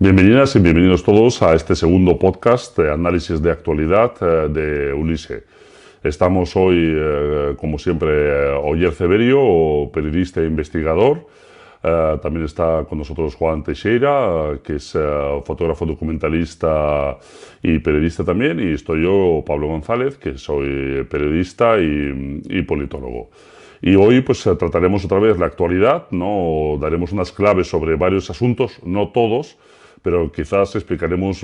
Bienvenidas y bienvenidos todos a este segundo podcast de análisis de actualidad de Ulise. Estamos hoy, como siempre, Oyer Ceberio, periodista e investigador. También está con nosotros Juan Teixeira, que es fotógrafo, documentalista y periodista también. Y estoy yo, Pablo González, que soy periodista y politólogo. Y hoy pues trataremos otra vez la actualidad, ¿no? Daremos unas claves sobre varios asuntos, no todos, pero quizás explicaremos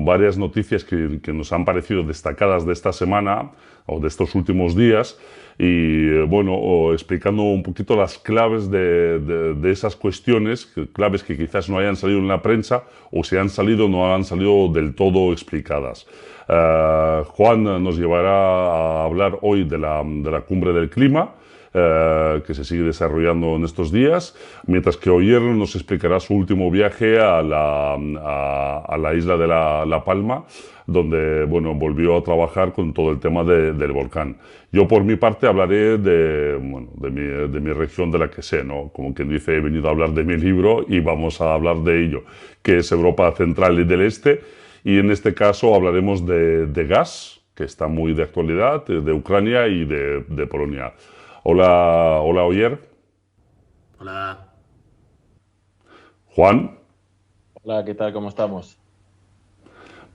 varias noticias que nos han parecido destacadas de esta semana o de estos últimos días y bueno, explicando un poquito las claves de esas cuestiones, claves que quizás no hayan salido en la prensa o si han salido no han salido del todo explicadas. Juan nos llevará a hablar hoy de la cumbre del clima, que se sigue desarrollando en estos días, mientras que Oyer nos explicará su último viaje a la isla de La Palma, donde bueno, volvió a trabajar con todo el tema del volcán. Yo por mi parte hablaré de mi región de la que sé, ¿no? Como quien dice, he venido a hablar de mi libro y vamos a hablar de ello, que es Europa Central y del Este, y en este caso hablaremos de gas, que está muy de actualidad, de Ucrania y de Polonia. Hola, hola Oyer. Hola, Juan. hola, ¿qué tal? ¿Cómo estamos?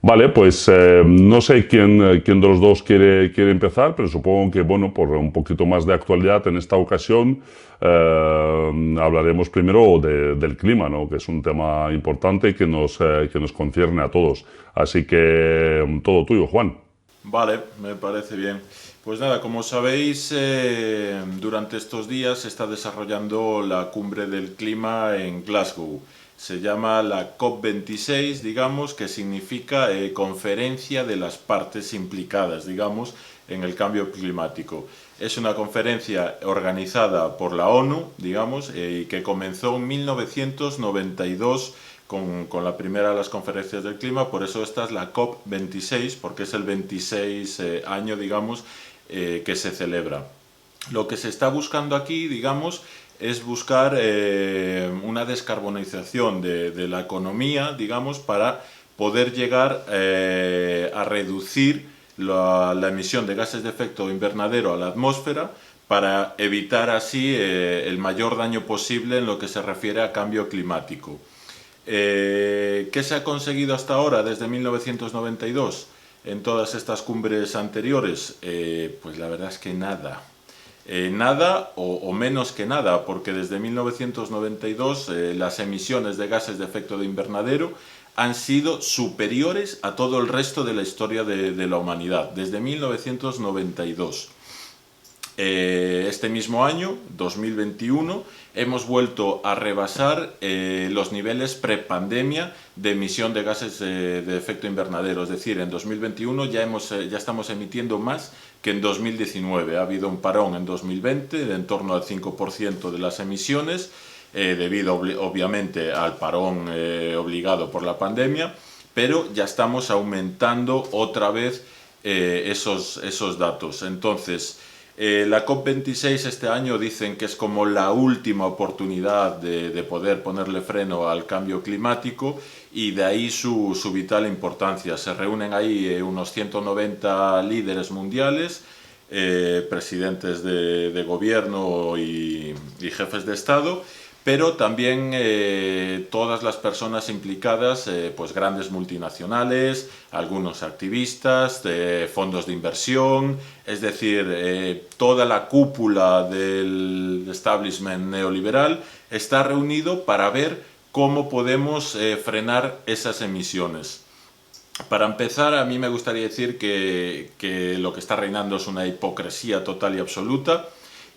Vale, pues no sé quién de los dos quiere empezar, pero supongo que, bueno, por un poquito más de actualidad en esta ocasión, hablaremos primero del clima, ¿no? Que es un tema importante que nos concierne a todos. Así que todo tuyo, Juan. Vale, me parece bien. Pues nada, como sabéis, durante estos días se está desarrollando la cumbre del clima en Glasgow. Se llama la COP26, digamos, que significa Conferencia de las Partes Implicadas, digamos, en el cambio climático. Es una conferencia organizada por la ONU, digamos, y que comenzó en 1992 con la primera de las conferencias del clima. Por eso esta es la COP26, porque es el 26 año, digamos, que se celebra. Lo que se está buscando aquí, digamos, es buscar una descarbonización de la economía, digamos, para poder llegar a reducir la emisión de gases de efecto invernadero a la atmósfera, para evitar así el mayor daño posible en lo que se refiere a cambio climático. ¿Qué se ha conseguido hasta ahora desde 1992 en todas estas cumbres anteriores? Pues la verdad es que nada. Nada o menos que nada, porque desde 1992 las emisiones de gases de efecto de invernadero han sido superiores a todo el resto de la historia de la humanidad, desde 1992. Este mismo año, 2021, hemos vuelto a rebasar los niveles prepandemia de emisión de gases de efecto invernadero. Es decir, en 2021 ya estamos emitiendo más que en 2019. Ha habido un parón en 2020 de en torno al 5% de las emisiones, debido obviamente al parón obligado por la pandemia, pero ya estamos aumentando otra vez esos datos. Entonces, la COP26 este año dicen que es como la última oportunidad de poder ponerle freno al cambio climático, y de ahí su vital importancia. Se reúnen ahí unos 190 líderes mundiales, presidentes de gobierno y jefes de Estado, pero también todas las personas implicadas, pues grandes multinacionales, algunos activistas, fondos de inversión, es decir, toda la cúpula del establishment neoliberal está reunido para ver cómo podemos frenar esas emisiones. Para empezar, a mí me gustaría decir que lo que está reinando es una hipocresía total y absoluta.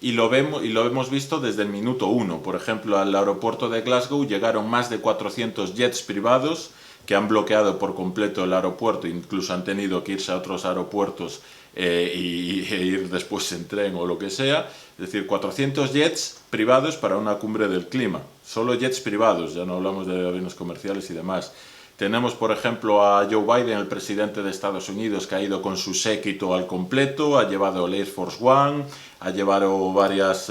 Y lo hemos visto desde el minuto uno. Por ejemplo, al aeropuerto de Glasgow llegaron más de 400 jets privados que han bloqueado por completo el aeropuerto, incluso han tenido que irse a otros aeropuertos e ir después en tren o lo que sea. Es decir, 400 jets privados para una cumbre del clima. Solo jets privados, ya no hablamos de aviones comerciales y demás. Tenemos, por ejemplo, a Joe Biden, el presidente de Estados Unidos, que ha ido con su séquito al completo, ha llevado el Air Force One, ha llevado varios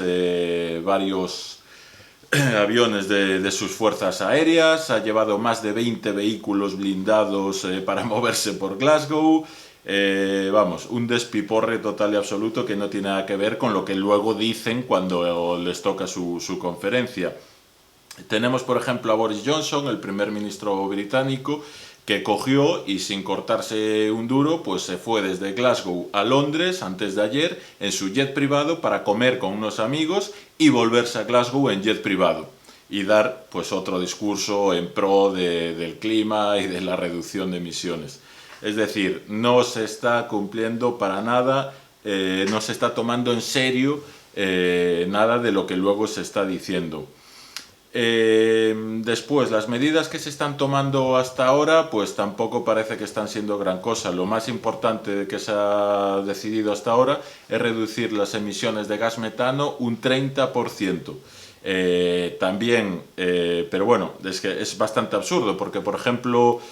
aviones de sus fuerzas aéreas, ha llevado más de 20 vehículos blindados para moverse por Glasgow. Vamos, un despiporre total y absoluto que no tiene nada que ver con lo que luego dicen cuando les toca su conferencia. Tenemos, por ejemplo, a Boris Johnson, el primer ministro británico, que cogió y sin cortarse un duro, pues se fue desde Glasgow a Londres antes de ayer en su jet privado para comer con unos amigos y volverse a Glasgow en jet privado y dar pues otro discurso en pro del clima y de la reducción de emisiones. Es decir, no se está cumpliendo para nada, no se está tomando en serio nada de lo que luego se está diciendo. Después, las medidas que se están tomando hasta ahora, pues tampoco parece que están siendo gran cosa. Lo más importante que se ha decidido hasta ahora es reducir las emisiones de gas metano un 30%. También, pero bueno, es que es bastante absurdo porque, por ejemplo,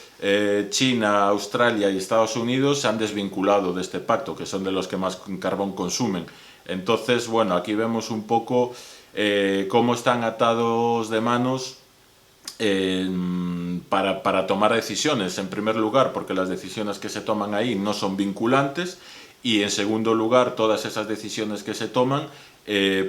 China, Australia y Estados Unidos se han desvinculado de este pacto, que son de los que más carbón consumen. Entonces, bueno, aquí vemos un poco cómo están atados de manos para tomar decisiones. En primer lugar, porque las decisiones que se toman ahí no son vinculantes, y en segundo lugar, todas esas decisiones que se toman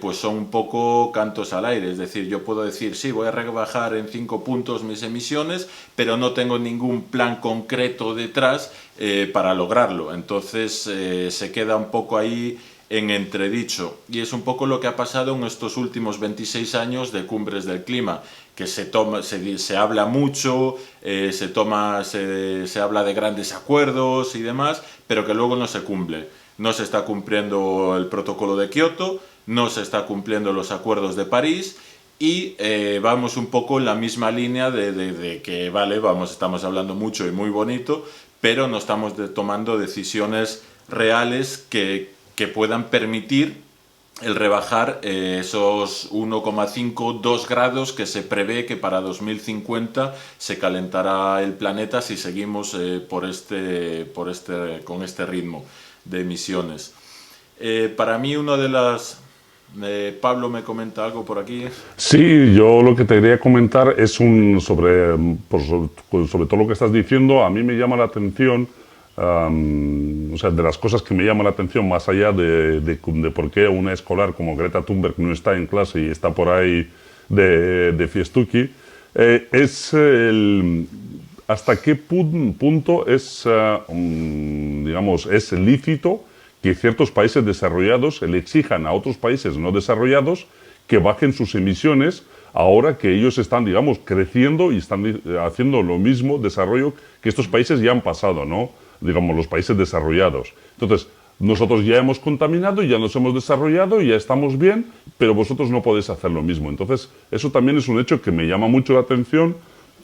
pues son un poco cantos al aire. Es decir, yo puedo decir, sí, voy a rebajar en 5 puntos mis emisiones, pero no tengo ningún plan concreto detrás para lograrlo. Entonces se queda un poco ahí en entredicho, y es un poco lo que ha pasado en estos últimos 26 años de cumbres del clima, que se habla mucho, se habla de grandes acuerdos y demás, pero que luego no se cumple. No se está cumpliendo el protocolo de Kioto, no se está cumpliendo los acuerdos de París, y vamos un poco en la misma línea de que, vale, estamos hablando mucho y muy bonito, pero no estamos tomando decisiones reales que puedan permitir el rebajar esos 1,5-2 grados que se prevé que para 2050 se calentará el planeta si seguimos con este ritmo de emisiones. Para mí una de las... Pablo me comenta algo por aquí. Sí, yo lo que te quería comentar es sobre todo lo que estás diciendo. A mí me llama la atención... o sea, de las cosas que me llaman la atención, más allá de por qué una escolar como Greta Thunberg no está en clase y está por ahí de fiestuki, es hasta qué punto es, digamos, es lícito que ciertos países desarrollados le exijan a otros países no desarrollados que bajen sus emisiones ahora que ellos están, digamos, creciendo y están haciendo lo mismo desarrollo que estos países ya han pasado, ¿no? Digamos, los países desarrollados. Entonces, nosotros ya hemos contaminado, ya nos hemos desarrollado, ya estamos bien, pero vosotros no podéis hacer lo mismo. Entonces, eso también es un hecho que me llama mucho la atención,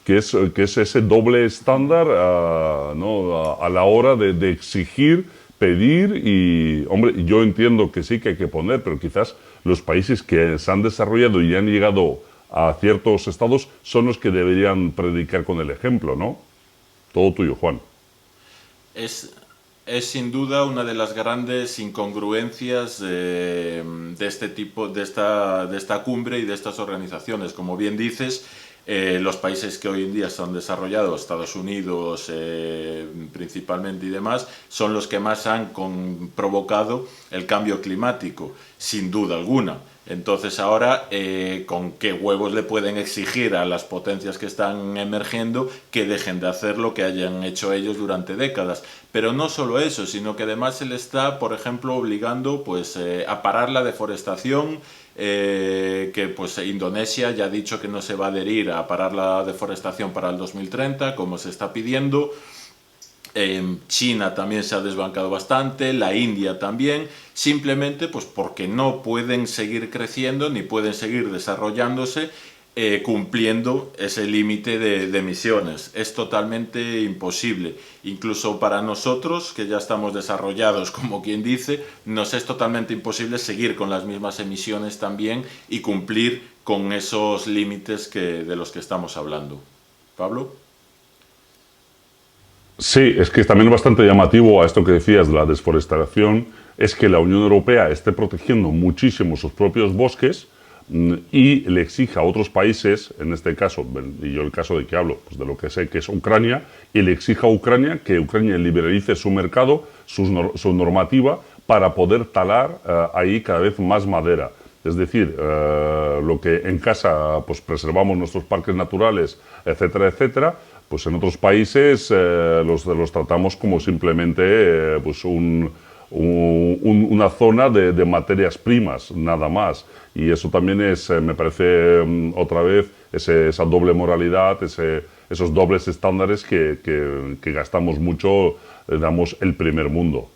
que es ese doble estándar ¿no? a la hora de exigir, pedir y, hombre, yo entiendo que sí que hay que poner, pero quizás los países que se han desarrollado y han llegado a ciertos estados son los que deberían predicar con el ejemplo, ¿no? Todo tuyo, Juan. Es sin duda una de las grandes incongruencias de este tipo, de esta cumbre y de estas organizaciones. Como bien dices, los países que hoy en día están desarrollados, Estados Unidos principalmente y demás, son los que más han provocado el cambio climático, sin duda alguna. Entonces ahora, ¿con qué huevos le pueden exigir a las potencias que están emergiendo que dejen de hacer lo que hayan hecho ellos durante décadas? Pero no solo eso, sino que además se le está, por ejemplo, obligando pues, a parar la deforestación, que pues Indonesia ya ha dicho que no se va a adherir a parar la deforestación para el 2030, como se está pidiendo. China también se ha desbancado bastante, la India también, simplemente pues porque no pueden seguir creciendo ni pueden seguir desarrollándose cumpliendo ese límite de emisiones. Es totalmente imposible. Incluso para nosotros, que ya estamos desarrollados, como quien dice, nos es totalmente imposible seguir con las mismas emisiones también y cumplir con esos límites de los que estamos hablando. ¿Pablo? Sí, es que también bastante llamativo a esto que decías de la desforestación es que la Unión Europea esté protegiendo muchísimo sus propios bosques, y le exija a otros países, en este caso, y yo el caso de que hablo, pues de lo que sé que es Ucrania, y le exija a Ucrania que Ucrania liberalice su mercado, su normativa, para poder talar ahí cada vez más madera. Es decir, lo que en casa pues preservamos nuestros parques naturales, etcétera, etcétera, pues en otros países los tratamos como simplemente pues una zona de materias primas, nada más. Y eso también es, me parece, otra vez, esa doble moralidad, esos dobles estándares que gastamos mucho, damos el primer mundo.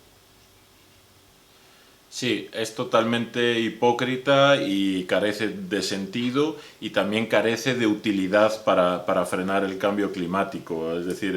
Sí, es totalmente hipócrita y carece de sentido y también carece de utilidad para frenar el cambio climático. Es decir,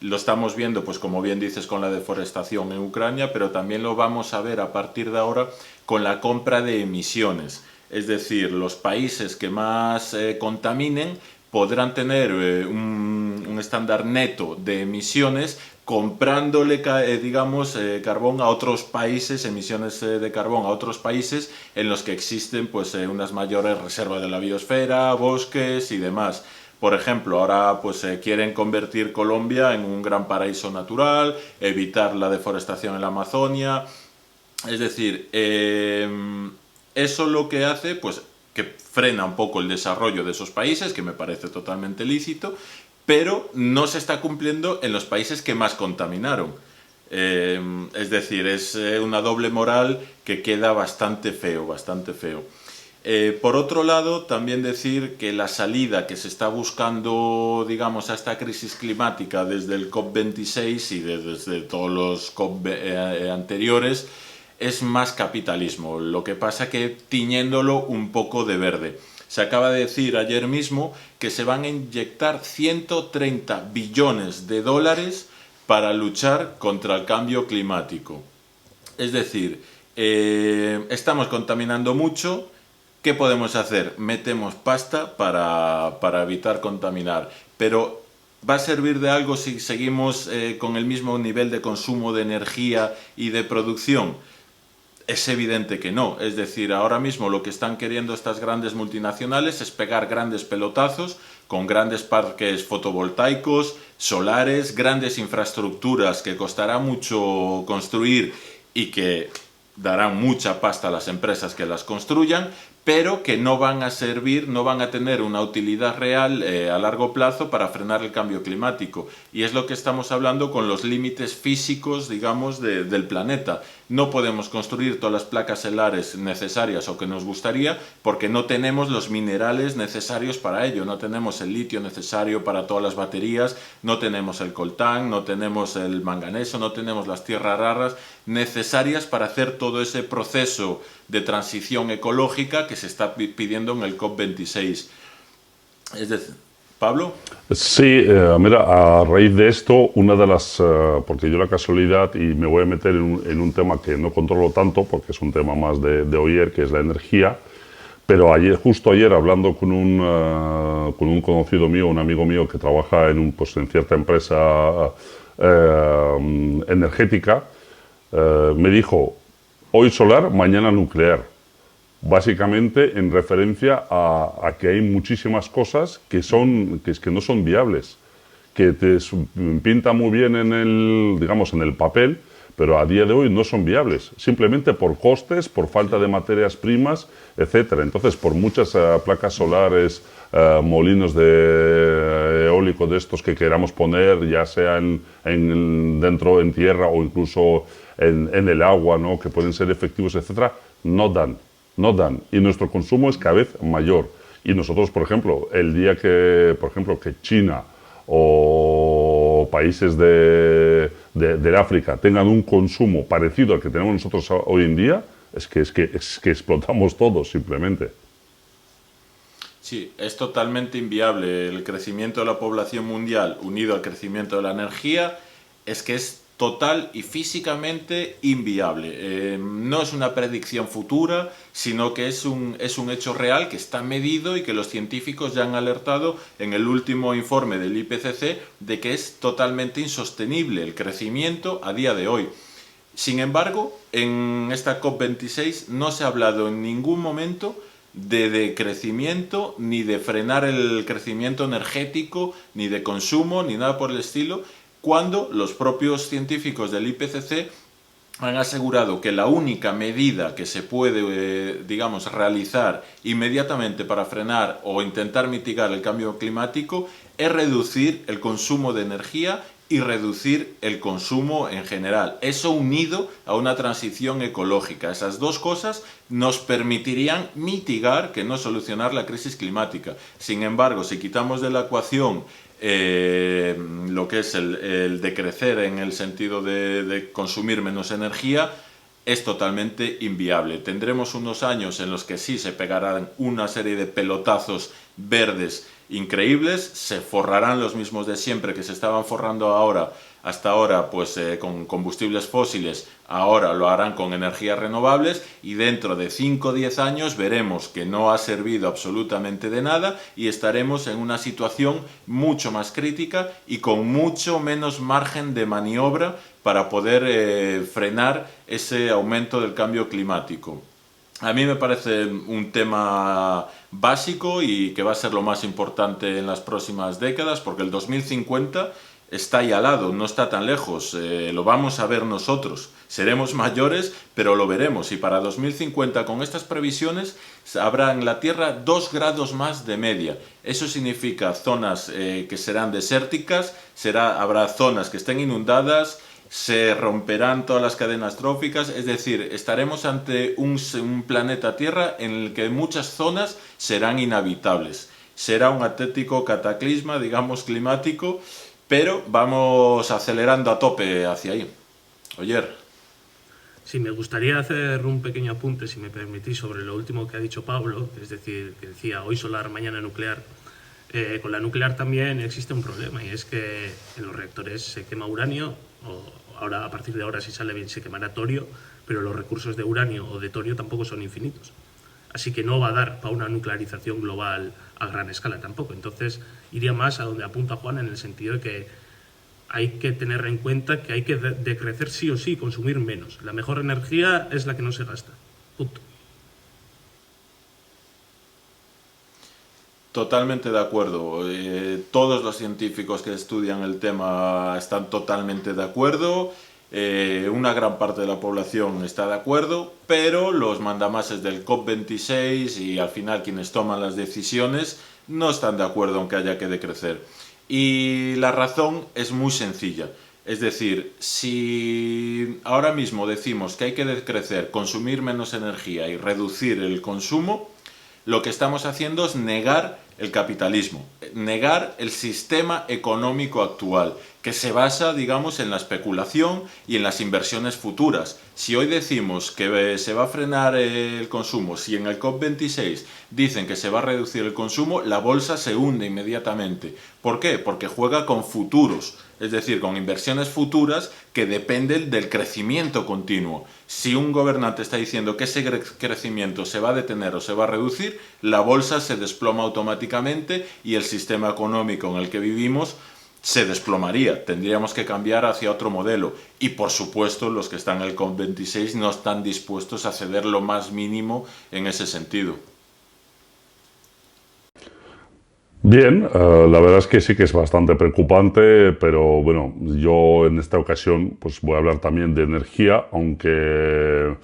lo estamos viendo, pues como bien dices, con la deforestación en Ucrania, pero también lo vamos a ver a partir de ahora con la compra de emisiones. Es decir, los países que más contaminen podrán tener un estándar neto de emisiones comprándole, digamos, carbón a otros países, emisiones de carbón a otros países en los que existen pues unas mayores reservas de la biosfera, bosques y demás. Por ejemplo, ahora pues quieren convertir Colombia en un gran paraíso natural, evitar la deforestación en la Amazonia. Es decir, eso lo que hace, pues, que frena un poco el desarrollo de esos países, que me parece totalmente lícito, pero no se está cumpliendo en los países que más contaminaron. Es decir, es una doble moral que queda bastante feo, bastante feo. Por otro lado, también decir que la salida que se está buscando, digamos, a esta crisis climática desde el COP26 y desde todos los COP anteriores es más capitalismo. Lo que pasa que tiñéndolo un poco de verde. Se acaba de decir ayer mismo que se van a inyectar 130 billones de dólares para luchar contra el cambio climático. Es decir, estamos contaminando mucho. ¿Qué podemos hacer? Metemos pasta para evitar contaminar. Pero ¿va a servir de algo si seguimos con el mismo nivel de consumo de energía y de producción? Es evidente que no. Es decir, ahora mismo lo que están queriendo estas grandes multinacionales es pegar grandes pelotazos con grandes parques fotovoltaicos, solares, grandes infraestructuras que costará mucho construir y que darán mucha pasta a las empresas que las construyan, pero que no van a servir, no van a tener una utilidad real a largo plazo para frenar el cambio climático. Y es lo que estamos hablando con los límites físicos, digamos, del planeta. No podemos construir todas las placas solares necesarias o que nos gustaría porque no tenemos los minerales necesarios para ello. No tenemos el litio necesario para todas las baterías, no tenemos el coltán, no tenemos el manganeso, no tenemos las tierras raras necesarias para hacer todo ese proceso de transición ecológica que se está pidiendo en el COP26. Es decir, ¿Pablo? Sí, mira, a raíz de esto, una de las, porque yo la casualidad, y me voy a meter en un tema que no controlo tanto, porque es un tema más de oír, que es la energía, pero ayer, justo ayer, hablando con un conocido mío, un amigo mío que trabaja pues, en cierta empresa energética, me dijo, hoy solar, mañana nuclear. Básicamente en referencia a que hay muchísimas cosas que no son viables, que te pintan muy bien digamos, en el papel, pero a día de hoy no son viables, simplemente por costes, por falta de materias primas, etcétera. Entonces, por muchas placas solares, molinos de eólico de estos que queramos poner, ya sea dentro en tierra o incluso en el agua, ¿no?, que pueden ser efectivos, etcétera, no dan. Y nuestro consumo es cada vez mayor. Y nosotros, por ejemplo, el día que China o países del África tengan un consumo parecido al que tenemos nosotros hoy en día, es que explotamos todos, simplemente. Sí, es totalmente inviable. El crecimiento de la población mundial unido al crecimiento de la energía es que es total y físicamente inviable. No es una predicción futura, sino que es un hecho real que está medido y que los científicos ya han alertado en el último informe del IPCC de que es totalmente insostenible el crecimiento a día de hoy. Sin embargo, en esta COP26 no se ha hablado en ningún momento de decrecimiento, ni de frenar el crecimiento energético, ni de consumo, ni nada por el estilo, cuando los propios científicos del IPCC han asegurado que la única medida que se puede, digamos, realizar inmediatamente para frenar o intentar mitigar el cambio climático es reducir el consumo de energía y reducir el consumo en general. Eso unido a una transición ecológica. Esas dos cosas nos permitirían mitigar, que no solucionar la crisis climática. Sin embargo, si quitamos de la ecuación lo que es el decrecer en el sentido de consumir menos energía, es totalmente inviable. Tendremos unos años en los que sí se pegarán una serie de pelotazos verdes increíbles, se forrarán los mismos de siempre que se estaban forrando hasta ahora pues con combustibles fósiles, ahora lo harán con energías renovables, y dentro de 5 o 10 años veremos que no ha servido absolutamente de nada y estaremos en una situación mucho más crítica y con mucho menos margen de maniobra para poder frenar ese aumento del cambio climático. A mí me parece un tema básico y que va a ser lo más importante en las próximas décadas, porque el 2050 está ahí al lado, no está tan lejos, lo vamos a ver nosotros. Seremos mayores, pero lo veremos. Y para 2050, con estas previsiones, habrá en la Tierra 2 grados más de media. Eso significa zonas que serán desérticas, habrá zonas que estén inundadas, se romperán todas las cadenas tróficas, es decir, estaremos ante un planeta Tierra en el que muchas zonas serán inhabitables. Será un auténtico cataclisma, digamos, climático, pero vamos acelerando a tope hacia ahí. Oyer. Sí, me gustaría hacer un pequeño apunte, si me permitís, sobre lo último que ha dicho Pablo, es decir, que decía hoy solar, mañana nuclear. Con la nuclear también existe un problema, y es que en los reactores se quema uranio, ahora, a partir de ahora, si sale bien, se quemará torio, pero los recursos de uranio o de torio tampoco son infinitos. Así que no va a dar para una nuclearización global a gran escala tampoco. Entonces, iría más a donde apunta Juan, en el sentido de que hay que tener en cuenta que hay que decrecer sí o sí, consumir menos. La mejor energía es la que no se gasta. Punto. Totalmente de acuerdo. Todos los científicos que estudian el tema están totalmente de acuerdo. Una gran parte de la población está de acuerdo, pero los mandamases del COP26 y al final quienes toman las decisiones no están de acuerdo en que haya que decrecer. Y la razón es muy sencilla. Es decir, si ahora mismo decimos que hay que decrecer, consumir menos energía y reducir el consumo, lo que estamos haciendo es negar el capitalismo, negar el sistema económico actual, que se basa, digamos, en la especulación y en las inversiones futuras. Si hoy decimos que se va a frenar el consumo, si en el COP26 dicen que se va a reducir el consumo, la bolsa se hunde inmediatamente. ¿Por qué? Porque juega con futuros, es decir, con inversiones futuras que dependen del crecimiento continuo. Si un gobernante está diciendo que ese crecimiento se va a detener o se va a reducir, la bolsa se desploma automáticamente y el sistema económico en el que vivimos se desplomaría. Tendríamos que cambiar hacia otro modelo. Y por supuesto, los que están en el COP26 no están dispuestos a ceder lo más mínimo en ese sentido. Bien, la verdad es que sí que es bastante preocupante, pero bueno, yo en esta ocasión pues voy a hablar también de energía, aunque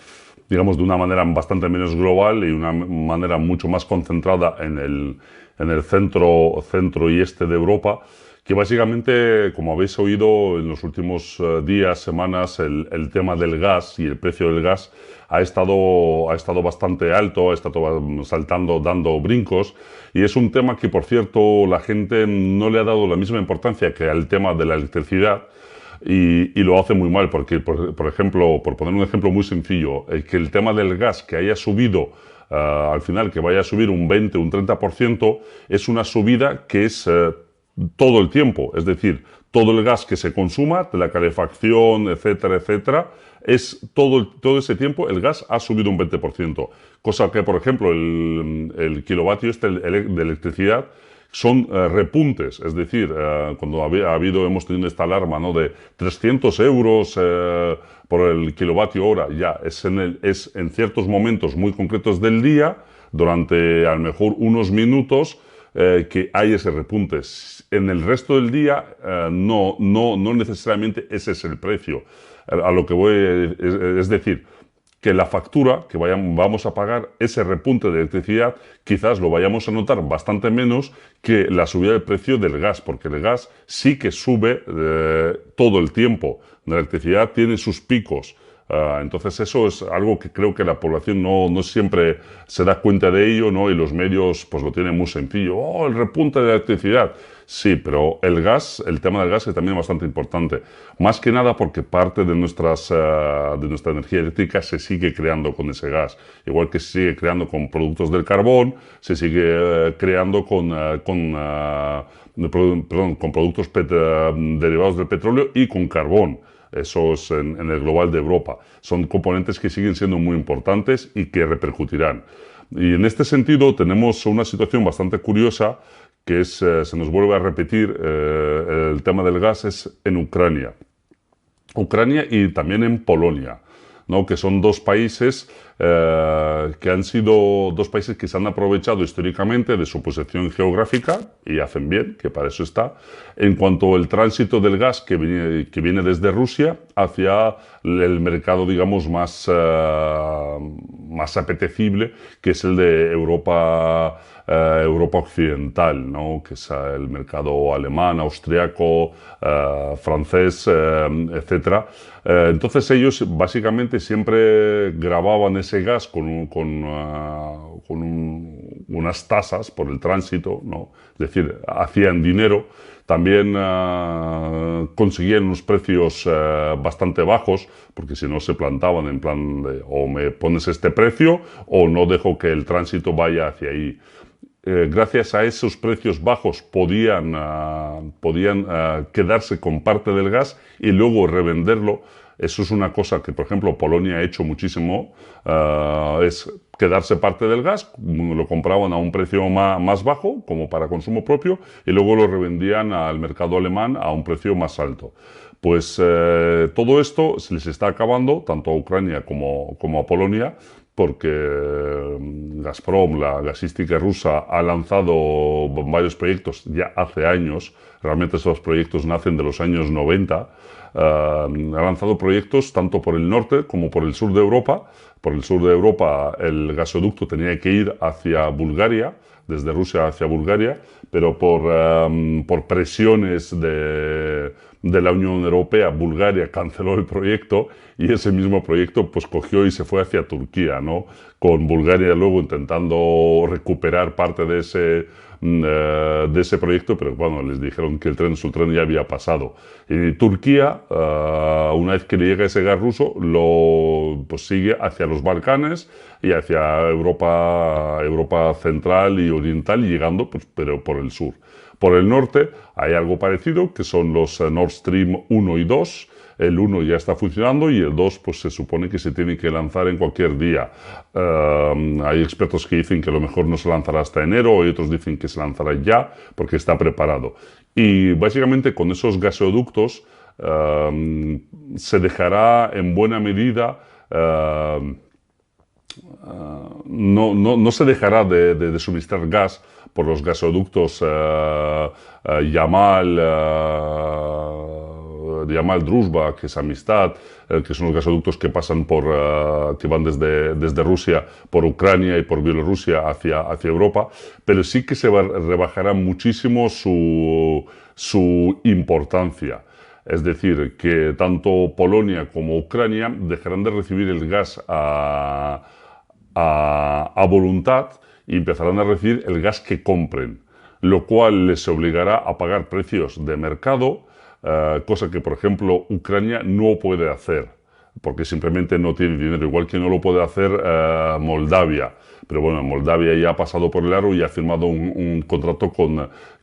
digamos de una manera bastante menos global y una manera mucho más concentrada en el centro y este de Europa, que básicamente, como habéis oído en los últimos días, semanas, el tema del gas y el precio del gas ha estado bastante alto, ha estado saltando, dando brincos, y es un tema que, por cierto, la gente no le ha dado la misma importancia que al tema de la electricidad, y lo hace muy mal, porque, por ejemplo, por poner un ejemplo muy sencillo, que el tema del gas que haya subido al final, que vaya a subir un 20, un 30%, es una subida que es todo el tiempo, es decir, todo el gas que se consuma, de la calefacción, etcétera, etcétera, es todo ese tiempo el gas ha subido un 20%, cosa que, por ejemplo, el kilovatio de electricidad, son repuntes, es decir, cuando hemos tenido esta alarma, ¿no?, de 300 euros por el kilovatio hora, ya es en ciertos momentos muy concretos del día, durante a lo mejor unos minutos, que hay ese repunte. En el resto del día no necesariamente ese es el precio. A lo que voy es decir, que la factura que vamos a pagar, ese repunte de electricidad, quizás lo vayamos a notar bastante menos que la subida del precio del gas, porque el gas sí que sube todo el tiempo. La electricidad tiene sus picos. Entonces eso es algo que creo que la población no siempre se da cuenta de ello, ¿no? Y los medios pues lo tienen muy sencillo. ¡Oh, el repunte de la electricidad! Sí, pero el tema del gas es también bastante importante. Más que nada porque parte de nuestra energía eléctrica se sigue creando con ese gas. Igual que se sigue creando con productos del carbón, se sigue creando con productos derivados del petróleo y con carbón. Eso es en el global de Europa. Son componentes que siguen siendo muy importantes y que repercutirán. Y en este sentido tenemos una situación bastante curiosa, que se nos vuelve a repetir el tema del gas, es en Ucrania. Ucrania y también en Polonia, ¿no?, que son dos países que han sido dos países que se han aprovechado históricamente de su posición geográfica, y hacen bien, que para eso está, en cuanto al tránsito del gas que viene desde Rusia hacia el mercado, digamos, más apetecible, que es el de Europa occidental, ¿no?, que es el mercado alemán, austriaco, francés, etcétera. Entonces ellos básicamente siempre grababan ese gas con unas tasas por el tránsito, ¿no? Es decir, hacían dinero. También conseguían unos precios bastante bajos, porque si no se plantaban en plan de o me pones este precio o no dejo que el tránsito vaya hacia ahí. Gracias a esos precios bajos podían quedarse con parte del gas y luego revenderlo. Eso es una cosa que, por ejemplo, Polonia ha hecho muchísimo, es quedarse parte del gas, lo compraban a un precio más bajo, como para consumo propio, y luego lo revendían al mercado alemán a un precio más alto. Pues todo esto se les está acabando, tanto a Ucrania como a Polonia, porque Gazprom, la gasística rusa, ha lanzado varios proyectos ya hace años. Realmente esos proyectos nacen de los años 90. Ha lanzado proyectos tanto por el norte como por el sur de Europa. Por el sur de Europa el gasoducto tenía que ir hacia Bulgaria, desde Rusia hacia Bulgaria, pero por presiones de la Unión Europea, Bulgaria canceló el proyecto y ese mismo proyecto pues cogió y se fue hacia Turquía, ¿no? Con Bulgaria luego intentando recuperar parte de ese proyecto, pero bueno, les dijeron que su tren ya había pasado. Y Turquía, una vez que le llega ese gas ruso, pues sigue hacia los Balcanes y hacia Europa central y oriental, llegando pues, pero por el sur. Por el norte hay algo parecido, que son los Nord Stream 1 y 2. El 1 ya está funcionando y el 2 pues, se supone que se tiene que lanzar en cualquier día. Hay expertos que dicen que a lo mejor no se lanzará hasta enero, y otros dicen que se lanzará ya porque está preparado. Y básicamente con esos gasoductos se dejará en buena medida... no se dejará de suministrar gas por los gasoductos Yamal Druzhba, que es Amistad, que son los gasoductos que pasan que van desde Rusia por Ucrania y por Bielorrusia hacia Europa, pero sí que se rebajará muchísimo su importancia. Es decir, que tanto Polonia como Ucrania dejarán de recibir el gas a voluntad y empezarán a recibir el gas que compren, lo cual les obligará a pagar precios de mercado, cosa que, por ejemplo, Ucrania no puede hacer, porque simplemente no tiene dinero, igual que no lo puede hacer Moldavia. Pero bueno, Moldavia ya ha pasado por el aro y ha firmado un contrato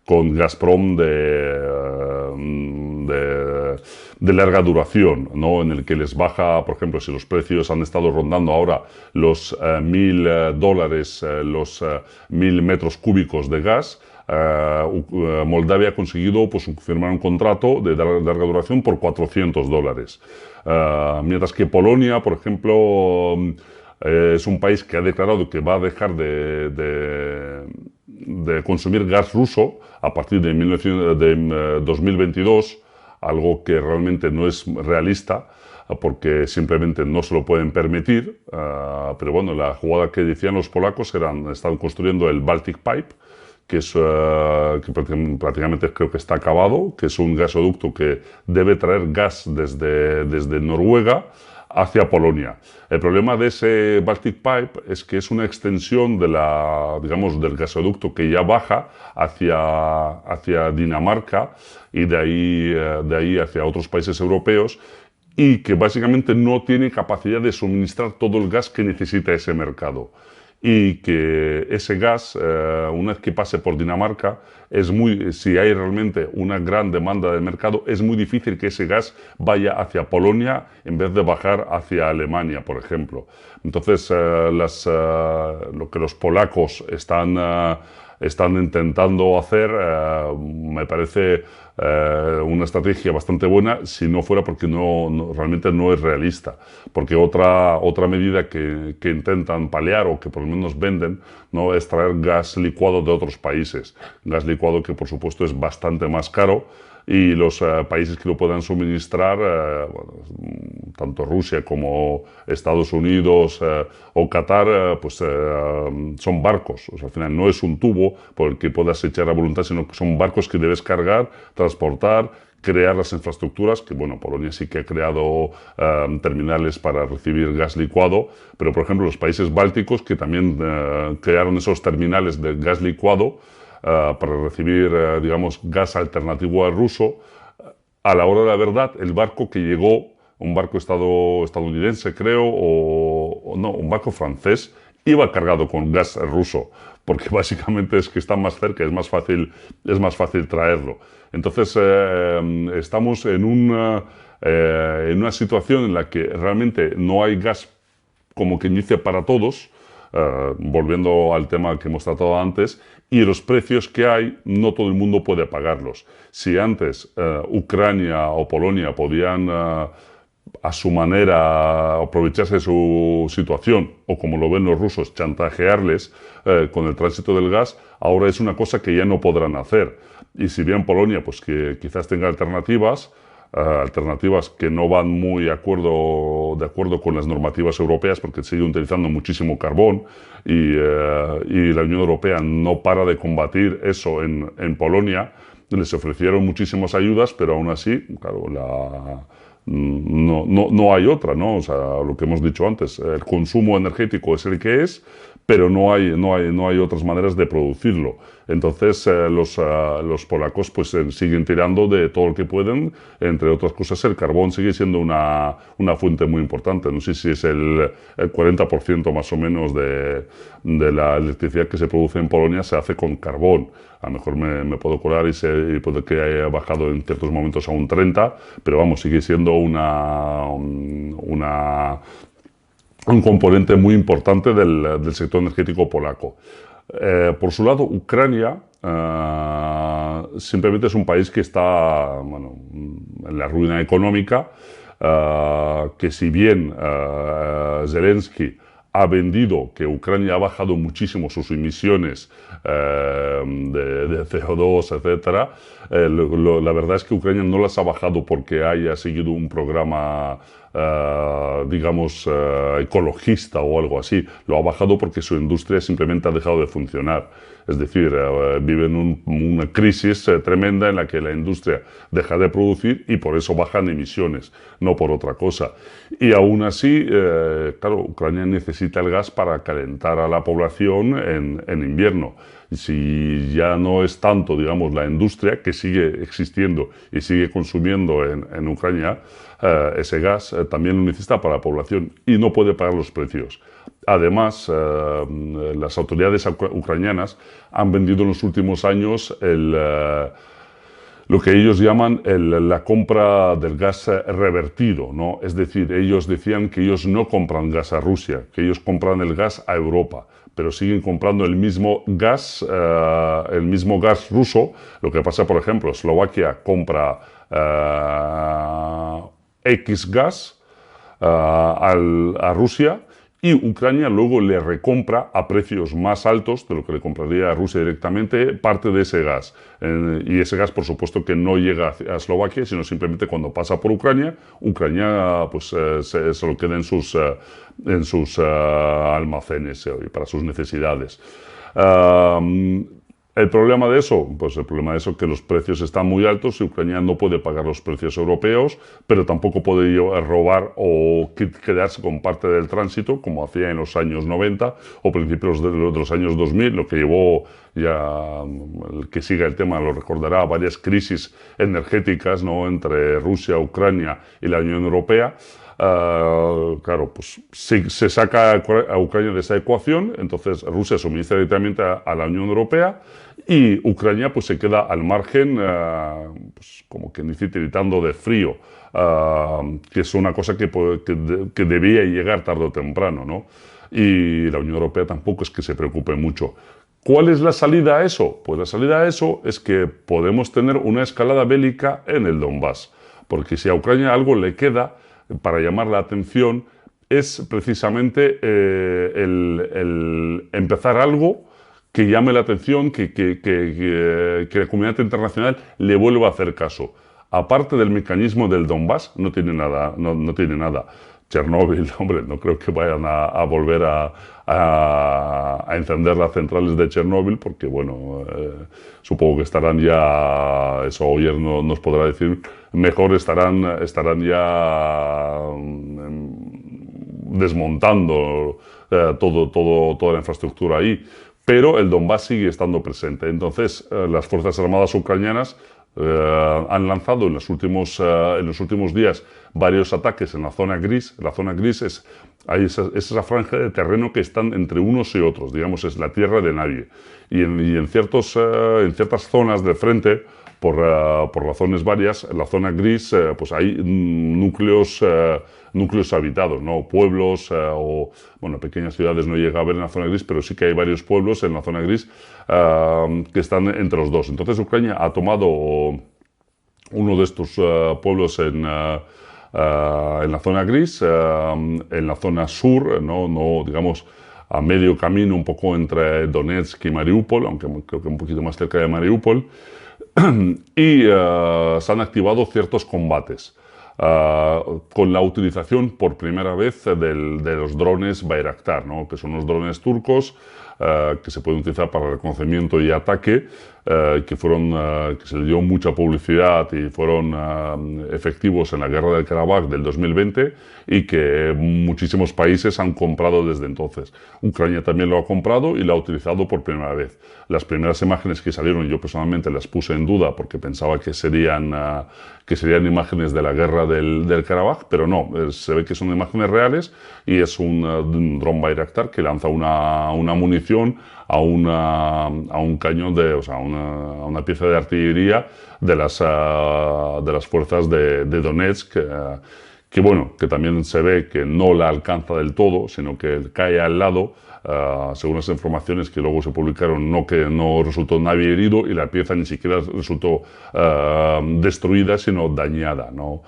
con Gazprom de larga duración, ¿no? En el que les baja, por ejemplo, si los precios han estado rondando ahora los $1.000, los 1.000 metros cúbicos de gas, Moldavia ha conseguido pues, firmar un contrato de larga duración por $400. Mientras que Polonia, por ejemplo, es un país que ha declarado que va a dejar de consumir gas ruso a partir de 2022, algo que realmente no es realista porque simplemente no se lo pueden permitir. Pero bueno, la jugada que decían los polacos están construyendo el Baltic Pipe, que es que prácticamente creo que está acabado, que es un gasoducto que debe traer gas desde Noruega hacia Polonia. El problema de ese Baltic Pipe es que es una extensión del gasoducto que ya baja hacia Dinamarca y de ahí hacia otros países europeos, y que básicamente no tiene capacidad de suministrar todo el gas que necesita ese mercado. Y que ese gas, una vez que pase por Dinamarca, si hay realmente una gran demanda del mercado, es muy difícil que ese gas vaya hacia Polonia en vez de bajar hacia Alemania, por ejemplo. Entonces, lo que los polacos están intentando hacer, me parece una estrategia bastante buena, si no fuera porque realmente no es realista. Porque otra medida que intentan paliar, o que por lo menos venden, no es traer gas licuado de otros países. Gas licuado que por supuesto es bastante más caro, y los países que lo puedan suministrar, tanto Rusia como Estados Unidos o Qatar, son barcos. O sea, al final no es un tubo por el que puedas echar a voluntad, sino que son barcos que debes cargar, transportar, crear las infraestructuras, que bueno, Polonia sí que ha creado terminales para recibir gas licuado, pero por ejemplo los países bálticos, que también crearon esos terminales de gas licuado, para recibir, gas alternativo al ruso, a la hora de la verdad, el barco que llegó, un barco estadounidense creo, o no, un barco francés, iba cargado con gas ruso, porque básicamente es que está más cerca, es más fácil traerlo. Entonces, estamos en una situación en la que realmente no hay gas, como quien dice, para todos, volviendo al tema que hemos tratado antes, y los precios que hay, no todo el mundo puede pagarlos. Si antes Ucrania o Polonia podían, a su manera, aprovecharse de su situación, o como lo ven los rusos, chantajearles con el tránsito del gas, ahora es una cosa que ya no podrán hacer. Y si bien Polonia, pues que quizás tenga alternativas que no van muy de acuerdo con las normativas europeas, porque sigue utilizando muchísimo carbón, y la Unión Europea no para de combatir eso en Polonia. Les ofrecieron muchísimas ayudas, pero aún así, claro, no hay otra, ¿no? O sea, lo que hemos dicho antes, el consumo energético es el que es, pero no hay otras maneras de producirlo. Entonces los polacos pues siguen tirando de todo lo que pueden. Entre otras cosas, el carbón sigue siendo una fuente muy importante. No sé si es el 40% más o menos de la electricidad que se produce en Polonia se hace con carbón. A lo mejor me puedo colar y puede que haya bajado en ciertos momentos a un 30%, pero vamos, sigue siendo un componente muy importante del sector energético polaco. Por su lado, Ucrania simplemente es un país que está en la ruina económica, que si bien Zelensky ha vendido que Ucrania ha bajado muchísimo sus emisiones de CO2, etc., la verdad es que Ucrania no las ha bajado porque haya seguido un programa ecologista o algo así. Lo ha bajado porque su industria simplemente ha dejado de funcionar. Es decir, viven una crisis tremenda en la que la industria deja de producir y por eso bajan emisiones, no por otra cosa. Y aún así, claro, Ucrania necesita el gas para calentar a la población en invierno. Si ya no es tanto, la industria que sigue existiendo y sigue consumiendo en Ucrania, ese gas también lo necesita para la población y no puede pagar los precios. Además, las autoridades ucranianas han vendido en los últimos años lo que ellos llaman la compra del gas revertido, ¿no? Es decir, ellos decían que ellos no compran gas a Rusia, que ellos compran el gas a Europa, pero siguen comprando el mismo gas ruso. Lo que pasa, por ejemplo, Eslovaquia compra X gas a Rusia, y Ucrania luego le recompra a precios más altos de lo que le compraría a Rusia directamente parte de ese gas. Y ese gas, por supuesto, que no llega a Eslovaquia, sino simplemente cuando pasa por Ucrania, Ucrania pues, se lo queda en sus almacenes para sus necesidades. ¿El problema de eso? Pues el problema de eso es que los precios están muy altos y Ucrania no puede pagar los precios europeos, pero tampoco puede robar o quedarse con parte del tránsito, como hacía en los años 90 o principios de los años 2000, lo que llevó ya, el que siga el tema lo recordará, varias crisis energéticas, ¿no?, entre Rusia, Ucrania y la Unión Europea. Claro, pues si se saca a Ucrania de esa ecuación, entonces Rusia suministra directamente a la Unión Europea y Ucrania pues se queda al margen, pues, como que dice, tiritando de frío, que es una cosa que debía llegar tarde o temprano, ¿no? Y la Unión Europea tampoco es que se preocupe mucho. ¿Cuál es la salida a eso? Pues la salida a eso es que podemos tener una escalada bélica en el Donbass, porque si a Ucrania algo le queda para llamar la atención es precisamente el empezar algo que llame la atención, que la comunidad internacional le vuelva a hacer caso. Aparte del mecanismo del Donbass, no tiene nada. Chernóbil, hombre, no creo que vayan a volver a encender las centrales de Chernóbil, porque, bueno, supongo que estarán ya, eso Oyer nos podrá decir mejor, estarán ya desmontando toda la infraestructura ahí. Pero el Donbass sigue estando presente. Entonces, las Fuerzas Armadas ucranianas han lanzado en los últimos días varios ataques en la zona gris. La zona gris es esa franja de terreno que están entre unos y otros, digamos, es la tierra de nadie. Y en ciertas zonas del frente, por razones varias, en la zona gris pues hay núcleos habitados, ¿no? Pueblos o, bueno, pequeñas ciudades no llega a haber en la zona gris, pero sí que hay varios pueblos en la zona gris que están entre los dos. Entonces Ucrania ha tomado uno de estos pueblos en la zona gris, en la zona sur, no digamos a medio camino un poco entre Donetsk y Mariupol, aunque creo que un poquito más cerca de Mariupol, y se han activado ciertos combates. Con la utilización por primera vez de los drones Bayraktar, ¿no?, que son los drones turcos que se pueden utilizar para reconocimiento y ataque, que se le dio mucha publicidad y fueron efectivos en la guerra del Karabaj del 2020 y que muchísimos países han comprado desde entonces. Ucrania también lo ha comprado y lo ha utilizado por primera vez. Las primeras imágenes que salieron, yo personalmente las puse en duda porque pensaba que serían imágenes de la guerra del Karabaj, pero no, se ve que son imágenes reales y es un dron Bayraktar que lanza una munición a un cañón, a una pieza de artillería de las fuerzas de Donetsk, que también se ve que no la alcanza del todo, sino que cae al lado. Según las informaciones que luego se publicaron, no resultó nadie herido y la pieza ni siquiera resultó destruida, sino dañada, ¿no?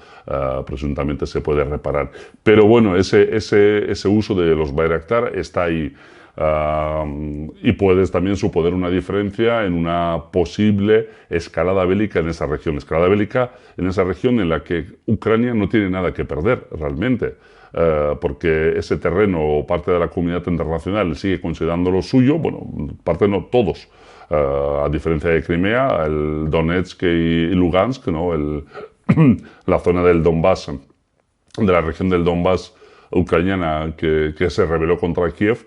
Presuntamente se puede reparar. Pero bueno, ese uso de los Bayraktar está ahí. Y puedes también suponer una diferencia en una posible escalada bélica en esa región. Escalada bélica en esa región en la que Ucrania no tiene nada que perder realmente. Porque ese terreno o parte de la comunidad internacional sigue considerándolo suyo, bueno, parte no, todos, a diferencia de Crimea, el Donetsk y Lugansk, ¿no? La zona del Donbass, de la región del Donbass ucraniana que se rebeló contra Kiev,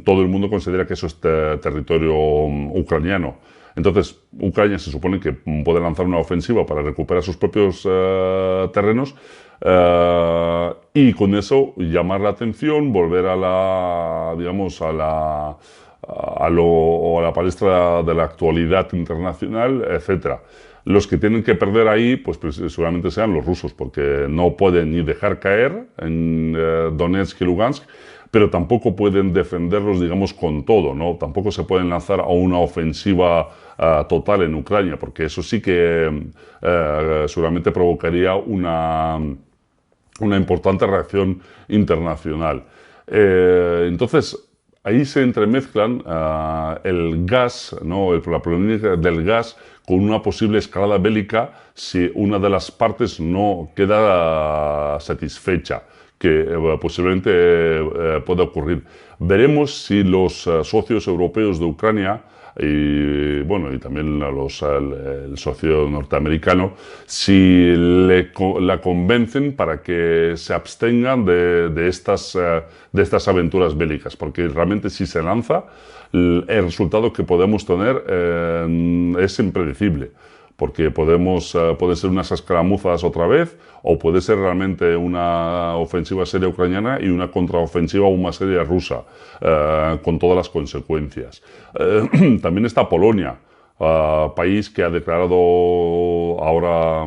todo el mundo considera que eso es territorio ucraniano. Entonces, Ucrania se supone que puede lanzar una ofensiva para recuperar sus propios terrenos y con eso llamar la atención, volver a la, digamos, a la palestra de la actualidad internacional, etcétera. Los que tienen que perder ahí, pues seguramente sean los rusos, porque no pueden ni dejar caer en Donetsk y Lugansk, pero tampoco pueden defenderlos, digamos, con todo, ¿no? Tampoco se pueden lanzar a una ofensiva total en Ucrania, porque eso sí que seguramente provocaría una importante reacción internacional. Entonces, ahí se entremezclan el gas, ¿no? La problemática del gas con una posible escalada bélica si una de las partes no queda satisfecha, que posiblemente pueda ocurrir. Veremos si los socios europeos de Ucrania y bueno, y también el socio norteamericano, si la convencen para que se abstengan de estas aventuras bélicas, porque realmente si se lanza, el resultado que podemos tener es impredecible, porque puede ser unas escaramuzas otra vez, o puede ser realmente una ofensiva seria ucraniana y una contraofensiva aún más seria rusa, con todas las consecuencias. También está Polonia, país que ha declarado ahora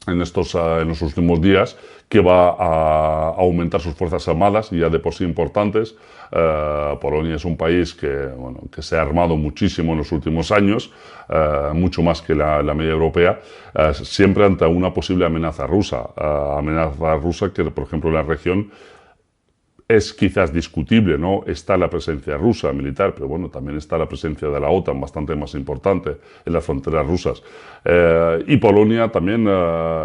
en los últimos días que va a aumentar sus fuerzas armadas, ya de por sí importantes. Polonia es un país que se ha armado muchísimo en los últimos años, mucho más que la media europea, siempre ante una posible amenaza rusa que, por ejemplo, en la región es quizás discutible, ¿no? Está la presencia rusa militar, pero bueno, también está la presencia de la OTAN, bastante más importante en las fronteras rusas. Y Polonia también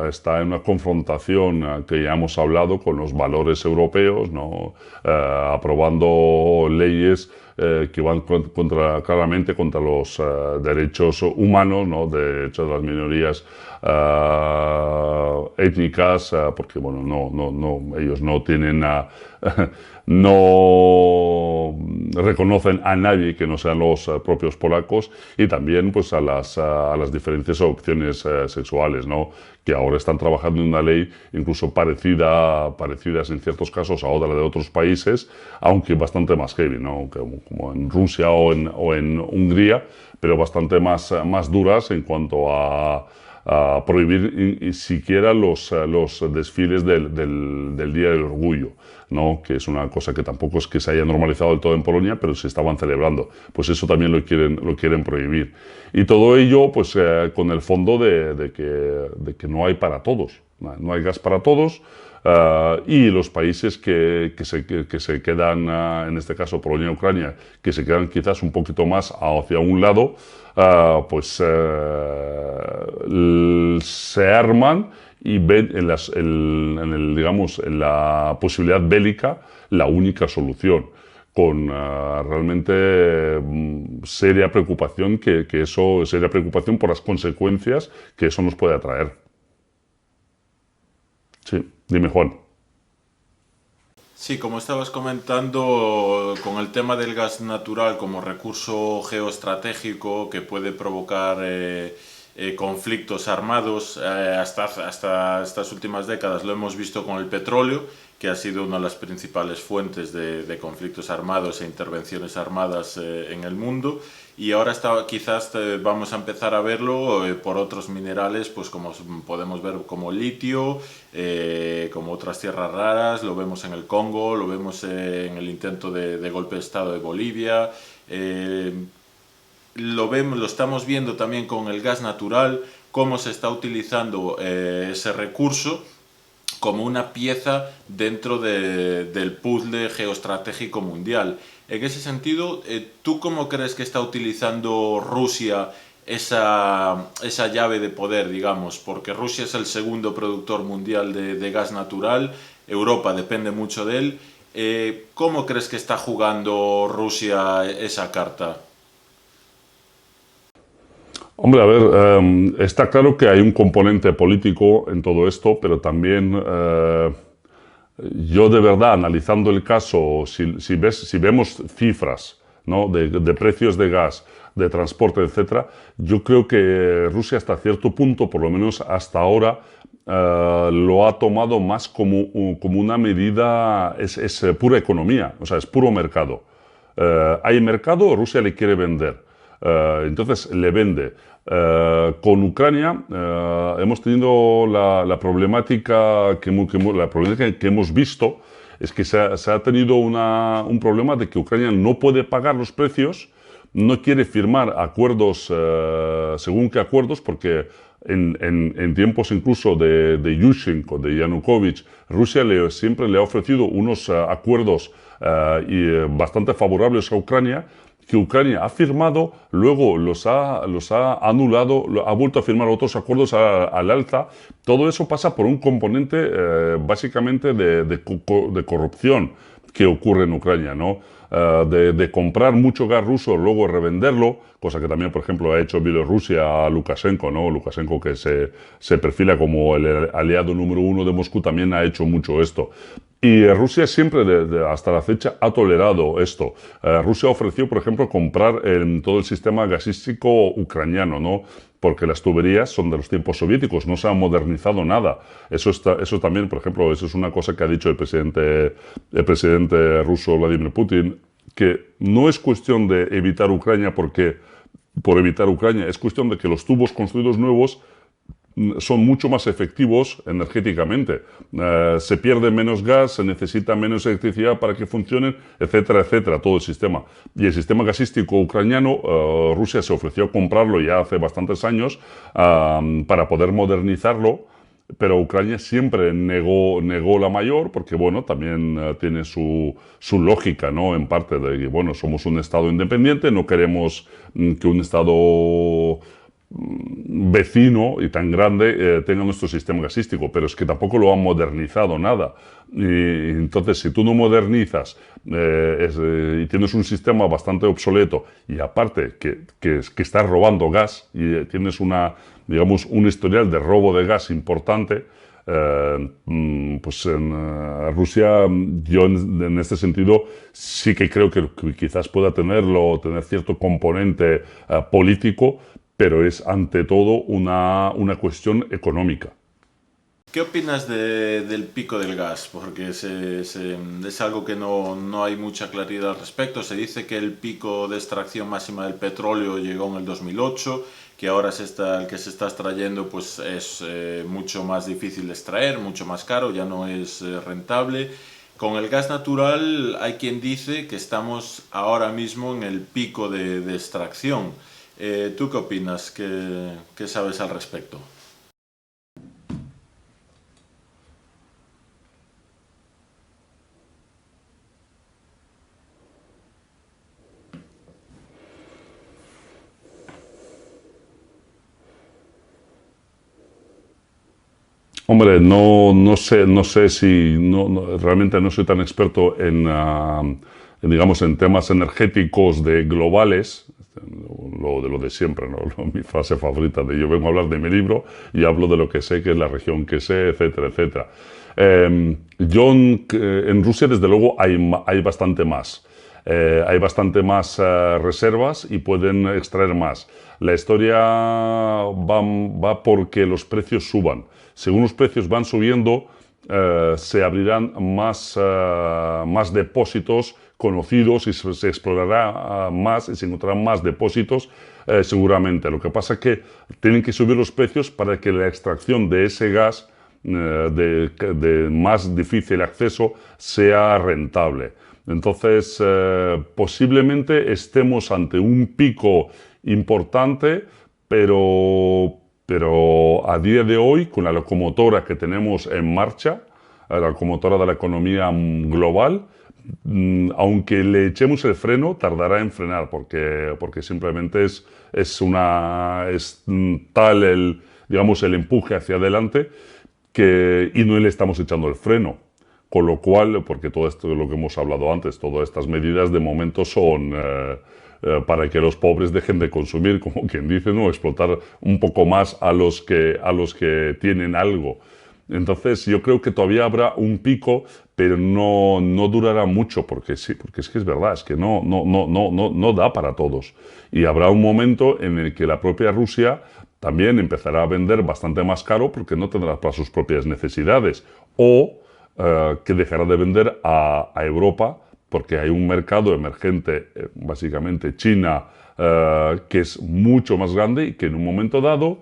está en una confrontación que ya hemos hablado con los valores europeos, ¿no? Aprobando leyes que van claramente contra los derechos humanos, ¿no? De hecho, de las minorías étnicas, porque bueno, ellos no tienen no reconocen a nadie que no sean los propios polacos, y también pues a las diferentes opciones sexuales, ¿no? Que ahora están trabajando en una ley incluso parecidas en ciertos casos a otra de otros países, aunque bastante más heavy, ¿no? Como en Rusia o en Hungría, pero bastante más duras en cuanto a prohibir siquiera los desfiles del Día del Orgullo, ¿no? Que es una cosa que tampoco es que se haya normalizado del todo en Polonia, pero se estaban celebrando. Pues eso también lo quieren prohibir. Y todo ello pues con el fondo de que no hay para todos, no hay gas para todos. Y los países que se quedan, en este caso Polonia y Ucrania, que se quedan quizás un poquito más hacia un lado, se arman y ven en la posibilidad bélica la única solución, con realmente seria preocupación seria preocupación por las consecuencias que eso nos puede atraer. Sí, dime, Juan. Sí, como estabas comentando, con el tema del gas natural como recurso geoestratégico que puede provocar conflictos armados, hasta estas últimas décadas lo hemos visto con el petróleo, que ha sido una de las principales fuentes de conflictos armados e intervenciones armadas en el mundo, y ahora quizás vamos a empezar a verlo por otros minerales, pues como podemos ver, como litio, como otras tierras raras. Lo vemos en el Congo, lo vemos en el intento de golpe de Estado de Bolivia, lo estamos viendo también con el gas natural, cómo se está utilizando ese recurso como una pieza dentro del puzzle geoestratégico mundial. En ese sentido, ¿tú cómo crees que está utilizando Rusia esa llave de poder, digamos? Porque Rusia es el segundo productor mundial de gas natural, Europa depende mucho de él. ¿Cómo crees que está jugando Rusia esa carta? Hombre, a ver, está claro que hay un componente político en todo esto, pero también yo de verdad, analizando el caso, si vemos cifras, ¿no? de precios de gas de transporte, etcétera. Yo creo que Rusia hasta cierto punto, por lo menos hasta ahora, lo ha tomado más como una medida, es pura economía, o sea, es puro mercado. Hay mercado, Rusia le quiere vender, entonces le vende. Con Ucrania hemos tenido la problemática que hemos visto, es que se ha tenido un problema de que Ucrania no puede pagar los precios, no quiere firmar acuerdos, según qué acuerdos, porque en tiempos incluso de Yushchenko, de Yanukovych, Rusia siempre le ha ofrecido unos acuerdos bastante favorables a Ucrania, que Ucrania ha firmado, luego los ha anulado, ha vuelto a firmar otros acuerdos al alza. Todo eso pasa por un componente básicamente de corrupción que ocurre en Ucrania, ¿no? De comprar mucho gas ruso, luego revenderlo, cosa que también, por ejemplo, ha hecho Bielorrusia a Lukashenko, ¿no? Lukashenko, que se perfila como el aliado número uno de Moscú, también ha hecho mucho esto. Y Rusia siempre, hasta la fecha, ha tolerado esto. Rusia ofreció, por ejemplo, comprar todo el sistema gasístico ucraniano, ¿no? Porque las tuberías son de los tiempos soviéticos, no se ha modernizado nada. Eso también, por ejemplo, eso es una cosa que ha dicho el presidente ruso Vladimir Putin, que no es cuestión de evitar Ucrania por evitar Ucrania, es cuestión de que los tubos construidos nuevos son mucho más efectivos energéticamente. Se pierde menos gas, se necesita menos electricidad para que funcionen, etcétera, etcétera, todo el sistema. Y el sistema gasístico ucraniano, Rusia se ofreció a comprarlo ya hace bastantes años para poder modernizarlo, pero Ucrania siempre negó la mayor, porque bueno, también tiene su lógica, ¿no? En parte de que, bueno, somos un Estado independiente, no queremos que un Estado vecino y tan grande tenga nuestro sistema gasístico, pero es que tampoco lo han modernizado nada. Y entonces, si tú no modernizas y tienes un sistema bastante obsoleto y aparte que estás robando gas y tienes digamos, un historial de robo de gas importante, pues en Rusia yo en este sentido sí que creo que quizás pueda tener cierto componente político, pero es ante todo una cuestión económica. ¿Qué opinas del pico del gas? Porque es algo que no hay mucha claridad al respecto. Se dice que el pico de extracción máxima del petróleo llegó en el 2008, que ahora el que se está extrayendo pues es mucho más difícil de extraer, mucho más caro, ya no es rentable. Con el gas natural hay quien dice que estamos ahora mismo en el pico de extracción. ¿Tú qué opinas? ¿Qué sabes al respecto? Hombre, no sé si realmente no soy tan experto digamos, en temas energéticos globales, lo de siempre, ¿no? Mi frase favorita de yo vengo a hablar de mi libro y hablo de lo que sé, que es la región que sé, etcétera, etcétera. En Rusia, desde luego, hay bastante más. Hay bastante más reservas y pueden extraer más. La historia va porque los precios suban. Según los precios van subiendo, se abrirán más depósitos conocidos y se explorará más y se encontrarán más depósitos seguramente. Lo que pasa es que tienen que subir los precios para que la extracción de ese gas de más difícil acceso sea rentable. Entonces, posiblemente estemos ante un pico importante, pero a día de hoy, con la locomotora que tenemos en marcha, la locomotora de la economía global, aunque le echemos el freno, tardará en frenar, porque simplemente es tal digamos, el empuje hacia adelante y no le estamos echando el freno. Con lo cual, porque todo esto de lo que hemos hablado antes, todas estas medidas de momento son para que los pobres dejen de consumir, como quien dice, ¿no? Explotar un poco más a los que tienen algo. Entonces yo creo que todavía habrá un pico, pero no durará mucho, porque sí, porque es que es verdad, es que no da para todos. Y habrá un momento en el que la propia Rusia también empezará a vender bastante más caro porque no tendrá para sus propias necesidades. O que dejará de vender a Europa porque hay un mercado emergente, básicamente China, que es mucho más grande y que en un momento dado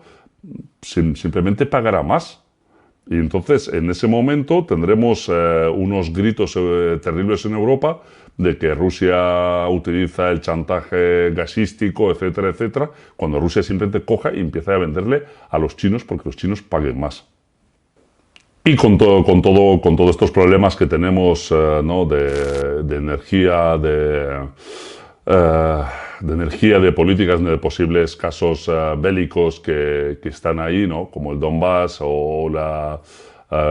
simplemente pagará más. Y entonces, en ese momento, tendremos unos gritos terribles en Europa de que Rusia utiliza el chantaje gasístico, etcétera, etcétera, cuando Rusia simplemente coja y empieza a venderle a los chinos porque los chinos paguen más. Y con todos estos problemas que tenemos, ¿no? de energía, de energía, de políticas, de posibles casos bélicos que están ahí, ¿no? Como el Donbass o la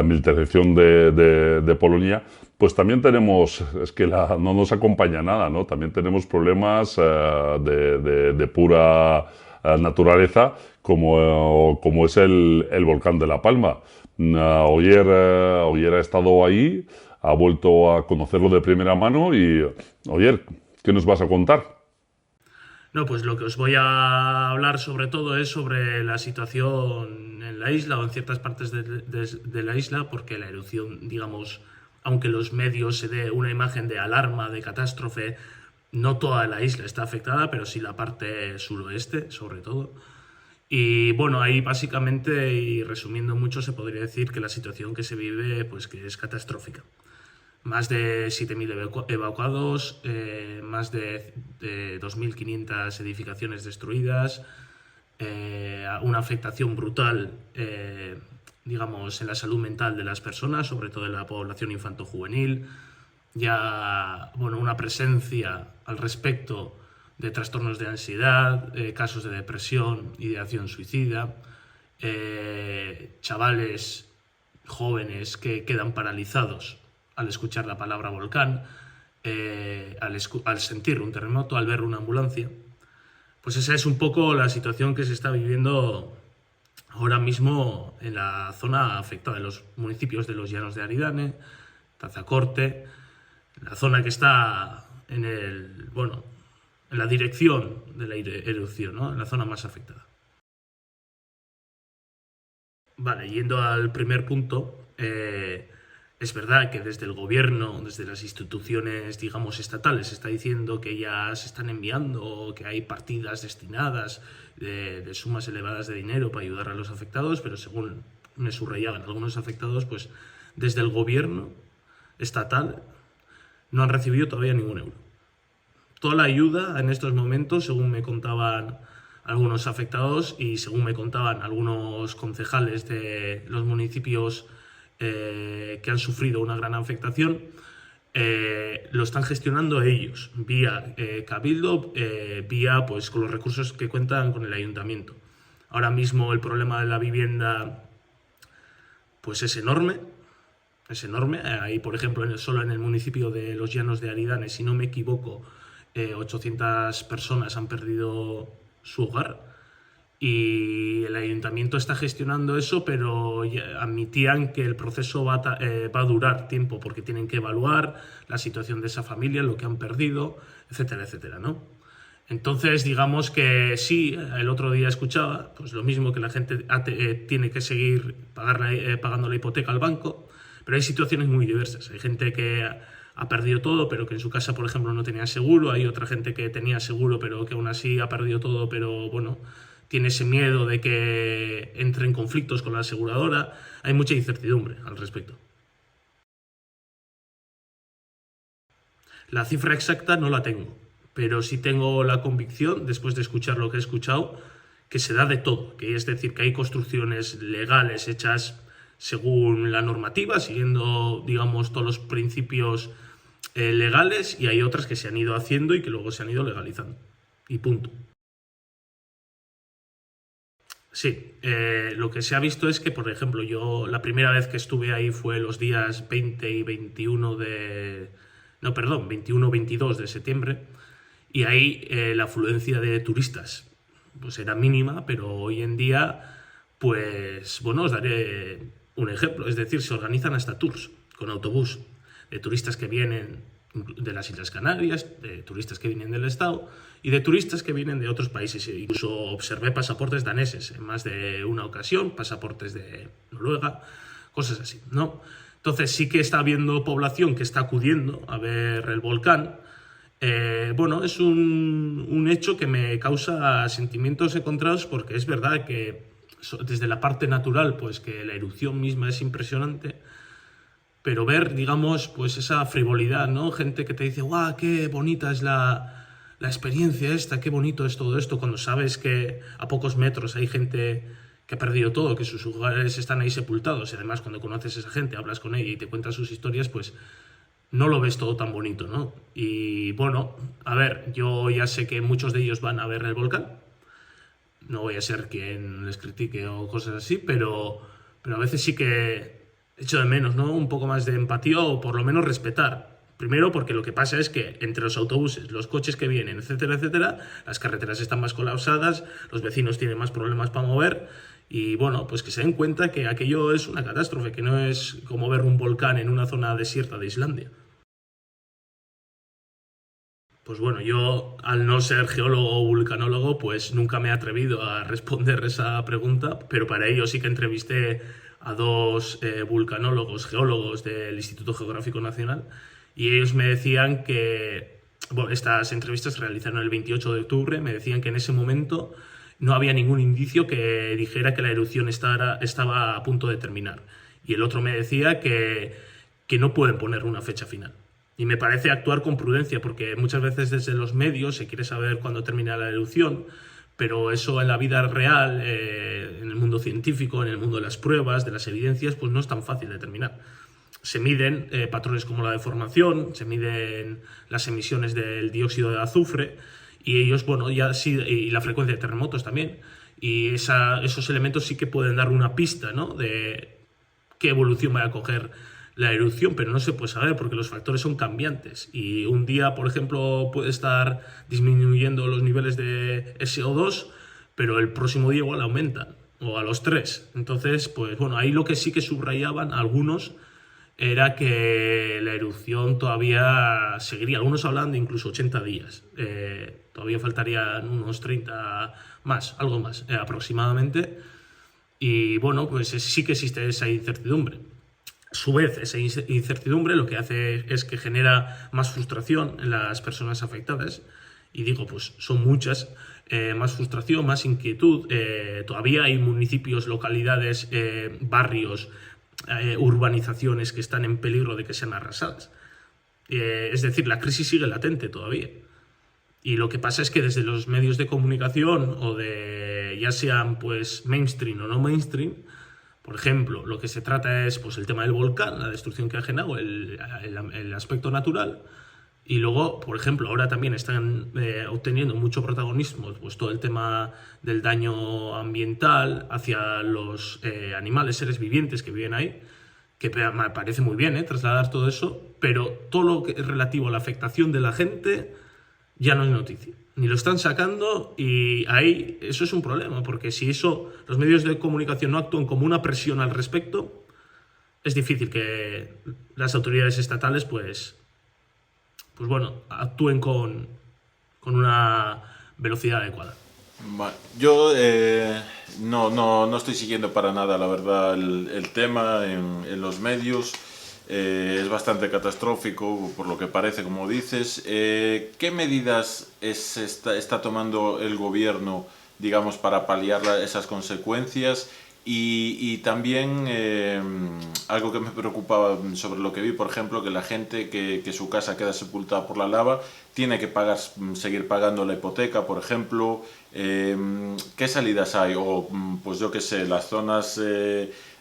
militarización de Polonia, pues también tenemos, es que no nos acompaña nada, ¿no? También tenemos problemas de pura naturaleza, como es el volcán de La Palma. Oyer ha estado ahí, ha vuelto a conocerlo de primera mano y, Oyer, ¿qué nos vas a contar? No, pues lo que os voy a hablar sobre todo es sobre la situación en la isla o en ciertas partes de la isla, porque la erupción, digamos, aunque los medios se dé una imagen de alarma, de catástrofe, no toda la isla está afectada, pero sí la parte suroeste, sobre todo. Y bueno, ahí básicamente, y resumiendo mucho, se podría decir que la situación que se vive, pues que es catastrófica. Más de 7.000 evacuados, más de 2.500 edificaciones destruidas, una afectación brutal, digamos, en la salud mental de las personas, sobre todo en la población infanto-juvenil. Ya, bueno, una presencia al respecto de trastornos de ansiedad, casos de depresión, ideación suicida, chavales jóvenes que quedan paralizados al escuchar la palabra volcán, al sentir un terremoto, al ver una ambulancia. Pues esa es un poco la situación que se está viviendo ahora mismo en la zona afectada, en los municipios de los Llanos de Aridane, Tazacorte, la zona que está en la dirección de la erupción, ¿no? En la zona más afectada. Vale, yendo al primer punto, es verdad que desde el gobierno, desde las instituciones, digamos, estatales, se está diciendo que ya se están enviando, que hay partidas destinadas de sumas elevadas de dinero para ayudar a los afectados, pero según me subrayaban algunos afectados, pues desde el gobierno estatal no han recibido todavía ningún euro. Toda la ayuda en estos momentos, según me contaban algunos afectados y según me contaban algunos concejales de los municipios que han sufrido una gran afectación, lo están gestionando ellos, vía Cabildo, vía pues con los recursos que cuentan con el ayuntamiento. Ahora mismo el problema de la vivienda pues es enorme. Es enorme. Ahí, por ejemplo, solo en el municipio de Los Llanos de Aridane, si no me equivoco, 800 personas han perdido su hogar y el ayuntamiento está gestionando eso, pero admitían que el proceso va a durar tiempo porque tienen que evaluar la situación de esa familia, lo que han perdido, etcétera, etcétera, ¿no? Entonces, digamos que sí, el otro día escuchaba, pues lo mismo, que la gente tiene que seguir pagando la hipoteca al banco, pero hay situaciones muy diversas. Hay gente que ha perdido todo, pero que en su casa, por ejemplo, no tenía seguro. Hay otra gente que tenía seguro, pero que aún así ha perdido todo, pero bueno, tiene ese miedo de que entre en conflictos con la aseguradora. Hay mucha incertidumbre al respecto. La cifra exacta no la tengo, pero sí tengo la convicción, después de escuchar lo que he escuchado, que se da de todo, que es decir, que hay construcciones legales hechas según la normativa, siguiendo, digamos, todos los principios legales, y hay otras que se han ido haciendo y que luego se han ido legalizando. Y punto. Sí, lo que se ha visto es que, por ejemplo, yo la primera vez que estuve ahí fue los días 20 y 21 21-22 de septiembre, y ahí la afluencia de turistas pues era mínima, pero hoy en día, pues bueno, os daré un ejemplo, es decir, se organizan hasta tours con autobús de turistas que vienen de las Islas Canarias, de turistas que vienen del Estado y de turistas que vienen de otros países. Incluso observé pasaportes daneses en más de una ocasión, pasaportes de Noruega, cosas así, ¿no? Entonces sí que está habiendo población que está acudiendo a ver el volcán. Bueno, es un hecho que me causa sentimientos encontrados, porque es verdad que desde la parte natural, pues que la erupción misma es impresionante, pero ver, digamos, pues esa frivolidad, ¿no? Gente que te dice, ¡guau, qué bonita es la experiencia esta, qué bonito es todo esto!, cuando sabes que a pocos metros hay gente que ha perdido todo, que sus hogares están ahí sepultados, y además cuando conoces a esa gente, hablas con ella y te cuentas sus historias, pues no lo ves todo tan bonito, ¿no? Y bueno, a ver, yo ya sé que muchos de ellos van a ver el volcán, no voy a ser quien les critique o cosas así, pero a veces sí que echo de menos, ¿no? Un poco más de empatía, o por lo menos respetar. Primero porque lo que pasa es que entre los autobuses, los coches que vienen, etcétera, etcétera, las carreteras están más colapsadas, los vecinos tienen más problemas para mover, y bueno, pues que se den cuenta que aquello es una catástrofe, que no es como ver un volcán en una zona desierta de Islandia. Pues bueno, yo, al no ser geólogo o vulcanólogo, pues nunca me he atrevido a responder esa pregunta, pero para ello sí que entrevisté a dos vulcanólogos, geólogos del Instituto Geográfico Nacional, y ellos me decían que, bueno, estas entrevistas se realizaron el 28 de octubre, me decían que en ese momento no había ningún indicio que dijera que la erupción estaba a punto de terminar. Y el otro me decía que no pueden poner una fecha final. Y me parece actuar con prudencia, porque muchas veces desde los medios se quiere saber cuándo termina la erupción, pero eso en la vida real, en el mundo científico, en el mundo de las pruebas, de las evidencias, pues no es tan fácil de determinar. Se miden patrones como la deformación, se miden las emisiones del dióxido de azufre, y ellos, bueno, ya sí, y la frecuencia de terremotos también, y esos elementos sí que pueden dar una pista, ¿no?, de qué evolución va a coger la erupción, pero no se puede saber porque los factores son cambiantes, y un día, por ejemplo, puede estar disminuyendo los niveles de SO2, pero el próximo día igual aumentan, o a los 3. Entonces, pues bueno, ahí lo que sí que subrayaban algunos era que la erupción todavía seguiría. Algunos hablan de incluso 80 días. Todavía faltarían unos 30 más, algo más, aproximadamente. Y bueno, pues sí que existe esa incertidumbre. A su vez, esa incertidumbre lo que hace es que genera más frustración en las personas afectadas. Y digo, pues son muchas. Más frustración, más inquietud. Todavía hay municipios, localidades, barrios, urbanizaciones que están en peligro de que sean arrasadas. Es decir, la crisis sigue latente todavía. Y lo que pasa es que desde los medios de comunicación, o de ya sean pues mainstream o no mainstream, por ejemplo, lo que se trata es pues el tema del volcán, la destrucción que ha generado, el aspecto natural. Y luego, por ejemplo, ahora también están obteniendo mucho protagonismo pues todo el tema del daño ambiental hacia los animales, seres vivientes que viven ahí, que me parece muy bien trasladar todo eso, pero todo lo que es relativo a la afectación de la gente ya no es noticia. Ni lo están sacando, y ahí eso es un problema, porque si eso los medios de comunicación no actúan como una presión al respecto, es difícil que las autoridades estatales pues bueno, actúen con una velocidad adecuada. Vale. Yo no estoy siguiendo para nada, la verdad, el tema en los medios. Es bastante catastrófico, por lo que parece, como dices. ¿Qué medidas está tomando el gobierno, digamos, para paliar esas consecuencias? Y también algo que me preocupaba sobre lo que vi, por ejemplo, que la gente que su casa queda sepultada por la lava tiene que seguir pagando la hipoteca, por ejemplo. ¿Qué salidas hay? O pues yo qué sé, las zonas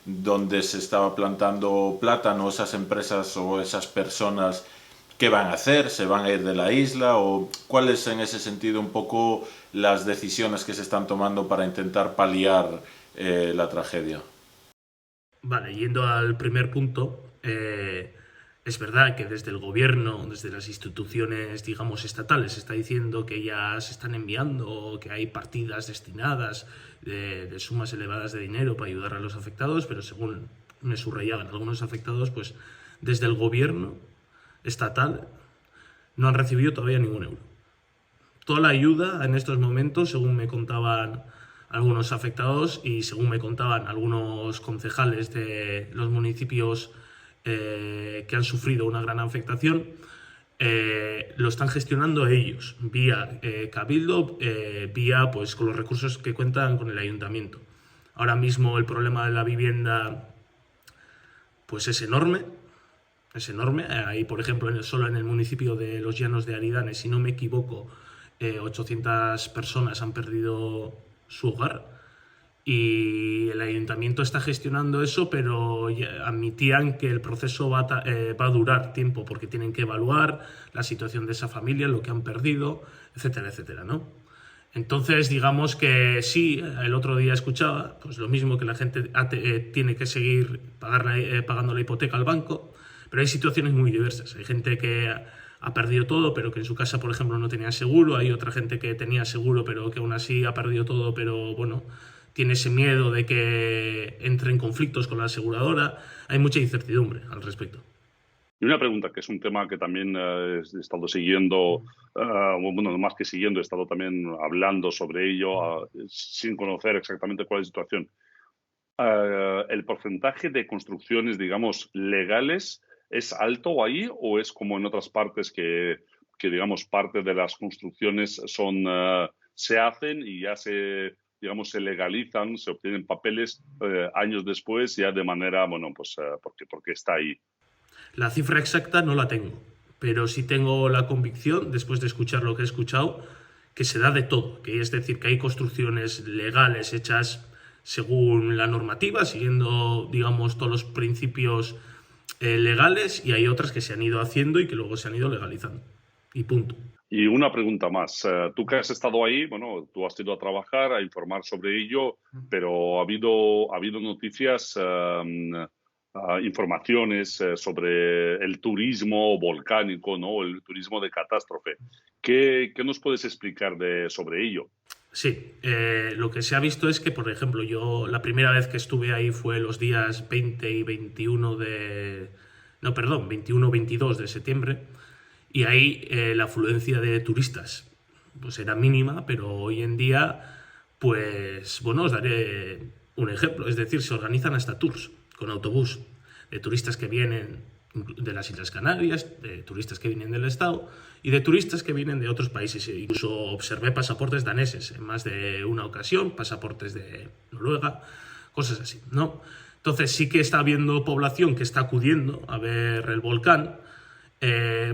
donde se estaba plantando plátano, esas empresas o esas personas, ¿qué van a hacer? ¿Se van a ir de la isla? ¿O cuáles en ese sentido un poco las decisiones que se están tomando para intentar paliar la tragedia? Vale, yendo al primer punto, es verdad que desde el gobierno, desde las instituciones, digamos, estatales, se está diciendo que ya se están enviando, que hay partidas destinadas de sumas elevadas de dinero para ayudar a los afectados, pero según me subrayaban algunos afectados, pues desde el gobierno estatal no han recibido todavía ningún euro. Toda la ayuda en estos momentos, según me contaban algunos afectados y según me contaban algunos concejales de los municipios que han sufrido una gran afectación, lo están gestionando ellos, vía Cabildo, vía pues con los recursos que cuentan con el ayuntamiento. Ahora mismo el problema de la vivienda pues es enorme. Es enorme. Ahí, por ejemplo, solo en el municipio de Los Llanos de Aridane, si no me equivoco, 800 personas han perdido su hogar y el ayuntamiento está gestionando eso, pero admitían que el proceso va a durar tiempo porque tienen que evaluar la situación de esa familia, lo que han perdido, etcétera, etcétera, ¿no? Entonces, digamos que sí, el otro día escuchaba pues lo mismo, que la gente tiene que seguir pagando la hipoteca al banco, pero hay situaciones muy diversas. Hay gente que ha perdido todo, pero que en su casa, por ejemplo, no tenía seguro. Hay otra gente que tenía seguro, pero que aún así ha perdido todo, pero bueno, tiene ese miedo de que entre en conflictos con la aseguradora. Hay mucha incertidumbre al respecto. Y una pregunta, que es un tema que también he estado siguiendo, bueno, más que siguiendo, he estado también hablando sobre ello sin conocer exactamente cuál es la situación. ¿El porcentaje de construcciones, digamos, legales es alto ahí o es como en otras partes que digamos, parte de las construcciones se hacen y ya digamos, se legalizan, se obtienen papeles años después ya de manera, bueno, pues porque está ahí? La cifra exacta no la tengo, pero sí tengo la convicción, después de escuchar lo que he escuchado, que se da de todo, que es decir, que hay construcciones legales hechas según la normativa, siguiendo, digamos, todos los principios legales, y hay otras que se han ido haciendo y que luego se han ido legalizando. Y punto. Y una pregunta más. Tú que has estado ahí, bueno, tú has ido a trabajar, a informar sobre ello, pero ha habido noticias, informaciones sobre el turismo volcánico, ¿no? El turismo de catástrofe. ¿Qué nos puedes explicar sobre ello? Sí, lo que se ha visto es que, por ejemplo, yo la primera vez que estuve ahí fue los días 20 y 21 22 de septiembre, y ahí la afluencia de turistas pues era mínima, pero hoy en día, pues bueno, os daré un ejemplo, es decir, se organizan hasta tours con autobús de turistas que vienen de las Islas Canarias, de turistas que vienen del Estado y de turistas que vienen de otros países. Incluso observé pasaportes daneses en más de una ocasión, pasaportes de Noruega, cosas así, ¿no? Entonces sí que está habiendo población que está acudiendo a ver el volcán.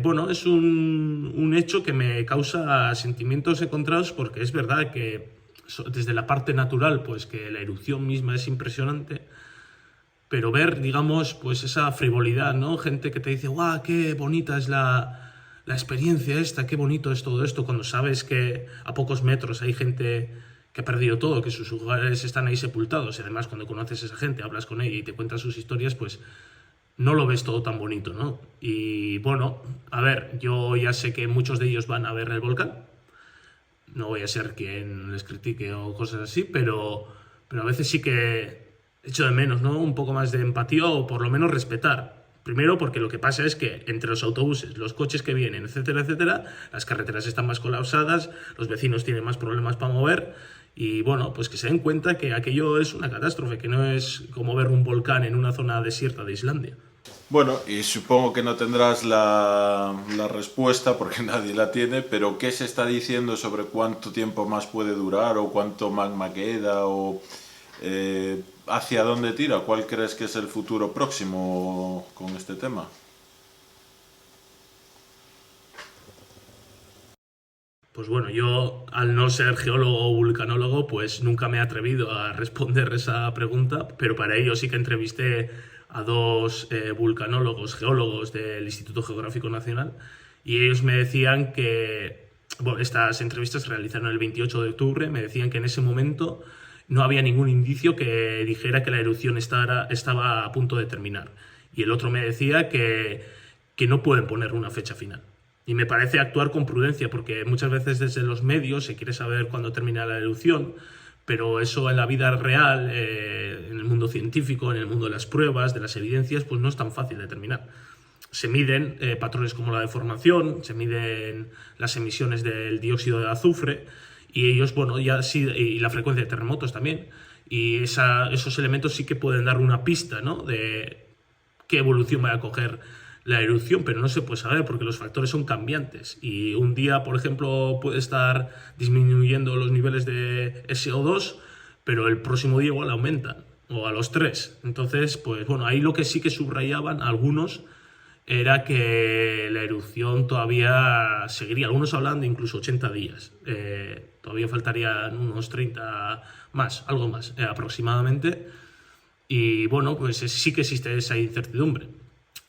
Bueno, es un hecho que me causa sentimientos encontrados, porque es verdad que desde la parte natural, pues que la erupción misma es impresionante, pero ver, digamos, pues esa frivolidad, ¿no? Gente que te dice, ¡guau, qué bonita es la experiencia esta, qué bonito es todo esto!, cuando sabes que a pocos metros hay gente que ha perdido todo, que sus hogares están ahí sepultados, y además cuando conoces a esa gente, hablas con ella y te cuentas sus historias, pues no lo ves todo tan bonito, ¿no? Y bueno, a ver, yo ya sé que muchos de ellos van a ver el volcán, no voy a ser quien les critique o cosas así, pero a veces sí que echo de menos, ¿no? Un poco más de empatía, o por lo menos respetar. Primero porque lo que pasa es que entre los autobuses, los coches que vienen, etcétera, etcétera, las carreteras están más colapsadas, los vecinos tienen más problemas para mover, y bueno, pues que se den cuenta que aquello es una catástrofe, que no es como ver un volcán en una zona desierta de Islandia. Bueno, y supongo que no tendrás la respuesta porque nadie la tiene, pero ¿qué se está diciendo sobre cuánto tiempo más puede durar o cuánto magma queda o hacia dónde tira? ¿Cuál crees que es el futuro próximo con este tema? Pues bueno, yo al no ser geólogo o vulcanólogo, pues nunca me he atrevido a responder esa pregunta, pero para ello sí que entrevisté a dos vulcanólogos, geólogos del Instituto Geográfico Nacional, y ellos me decían que, bueno, estas entrevistas se realizaron el 28 de octubre, me decían que en ese momento no había ningún indicio que dijera que la erupción estaba a punto de terminar. Y el otro me decía que no pueden poner una fecha final. Y me parece actuar con prudencia, porque muchas veces desde los medios se quiere saber cuándo termina la erupción, pero eso en la vida real, en el mundo científico, en el mundo de las pruebas, de las evidencias, pues no es tan fácil determinar. Se miden patrones como la deformación, se miden las emisiones del dióxido de azufre y ellos, bueno, ya sí, y la frecuencia de terremotos también, y esos elementos sí que pueden dar una pista, ¿no?, de qué evolución va a coger la erupción, pero no se puede saber porque los factores son cambiantes y un día, por ejemplo, puede estar disminuyendo los niveles de SO2, pero el próximo día igual aumentan, o a los 3. Entonces, pues bueno, ahí lo que sí que subrayaban algunos era que la erupción todavía seguiría. Algunos hablan de incluso 80 días. Todavía faltarían unos 30 más, algo más aproximadamente. Y bueno, pues sí que existe esa incertidumbre.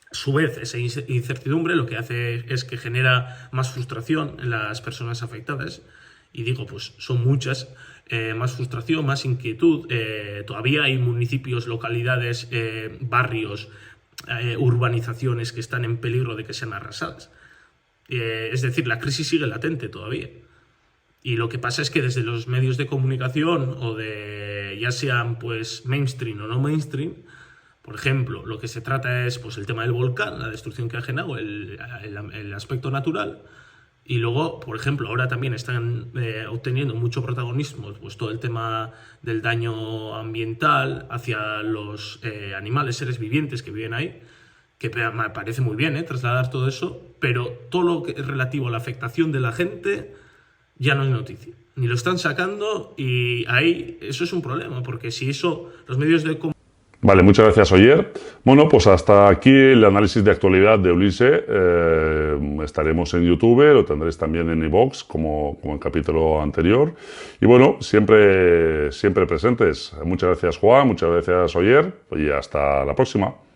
A su vez, esa incertidumbre lo que hace es que genera más frustración en las personas afectadas. Y digo, pues son muchas. Más frustración, más inquietud. Todavía hay municipios, localidades, barrios, urbanizaciones que están en peligro de que sean arrasadas. Es decir, la crisis sigue latente todavía. Y lo que pasa es que desde los medios de comunicación o de ya sean pues mainstream o no mainstream, por ejemplo, lo que se trata es pues el tema del volcán, la destrucción que ha generado, el aspecto natural. Y luego, por ejemplo, ahora también están obteniendo mucho protagonismo pues todo el tema del daño ambiental hacia los animales, seres vivientes que viven ahí, que me parece muy bien trasladar todo eso, pero todo lo que es relativo a la afectación de la gente ya no es noticia. Ni lo están sacando y ahí eso es un problema, porque si eso, los medios de comunicación... Vale, muchas gracias, Oyer. Bueno, pues hasta aquí el análisis de actualidad de Ulises. Estaremos en YouTube, lo tendréis también en iVoox, como en el capítulo anterior. Y bueno, siempre presentes. Muchas gracias, Juan, muchas gracias, Oyer, y hasta la próxima.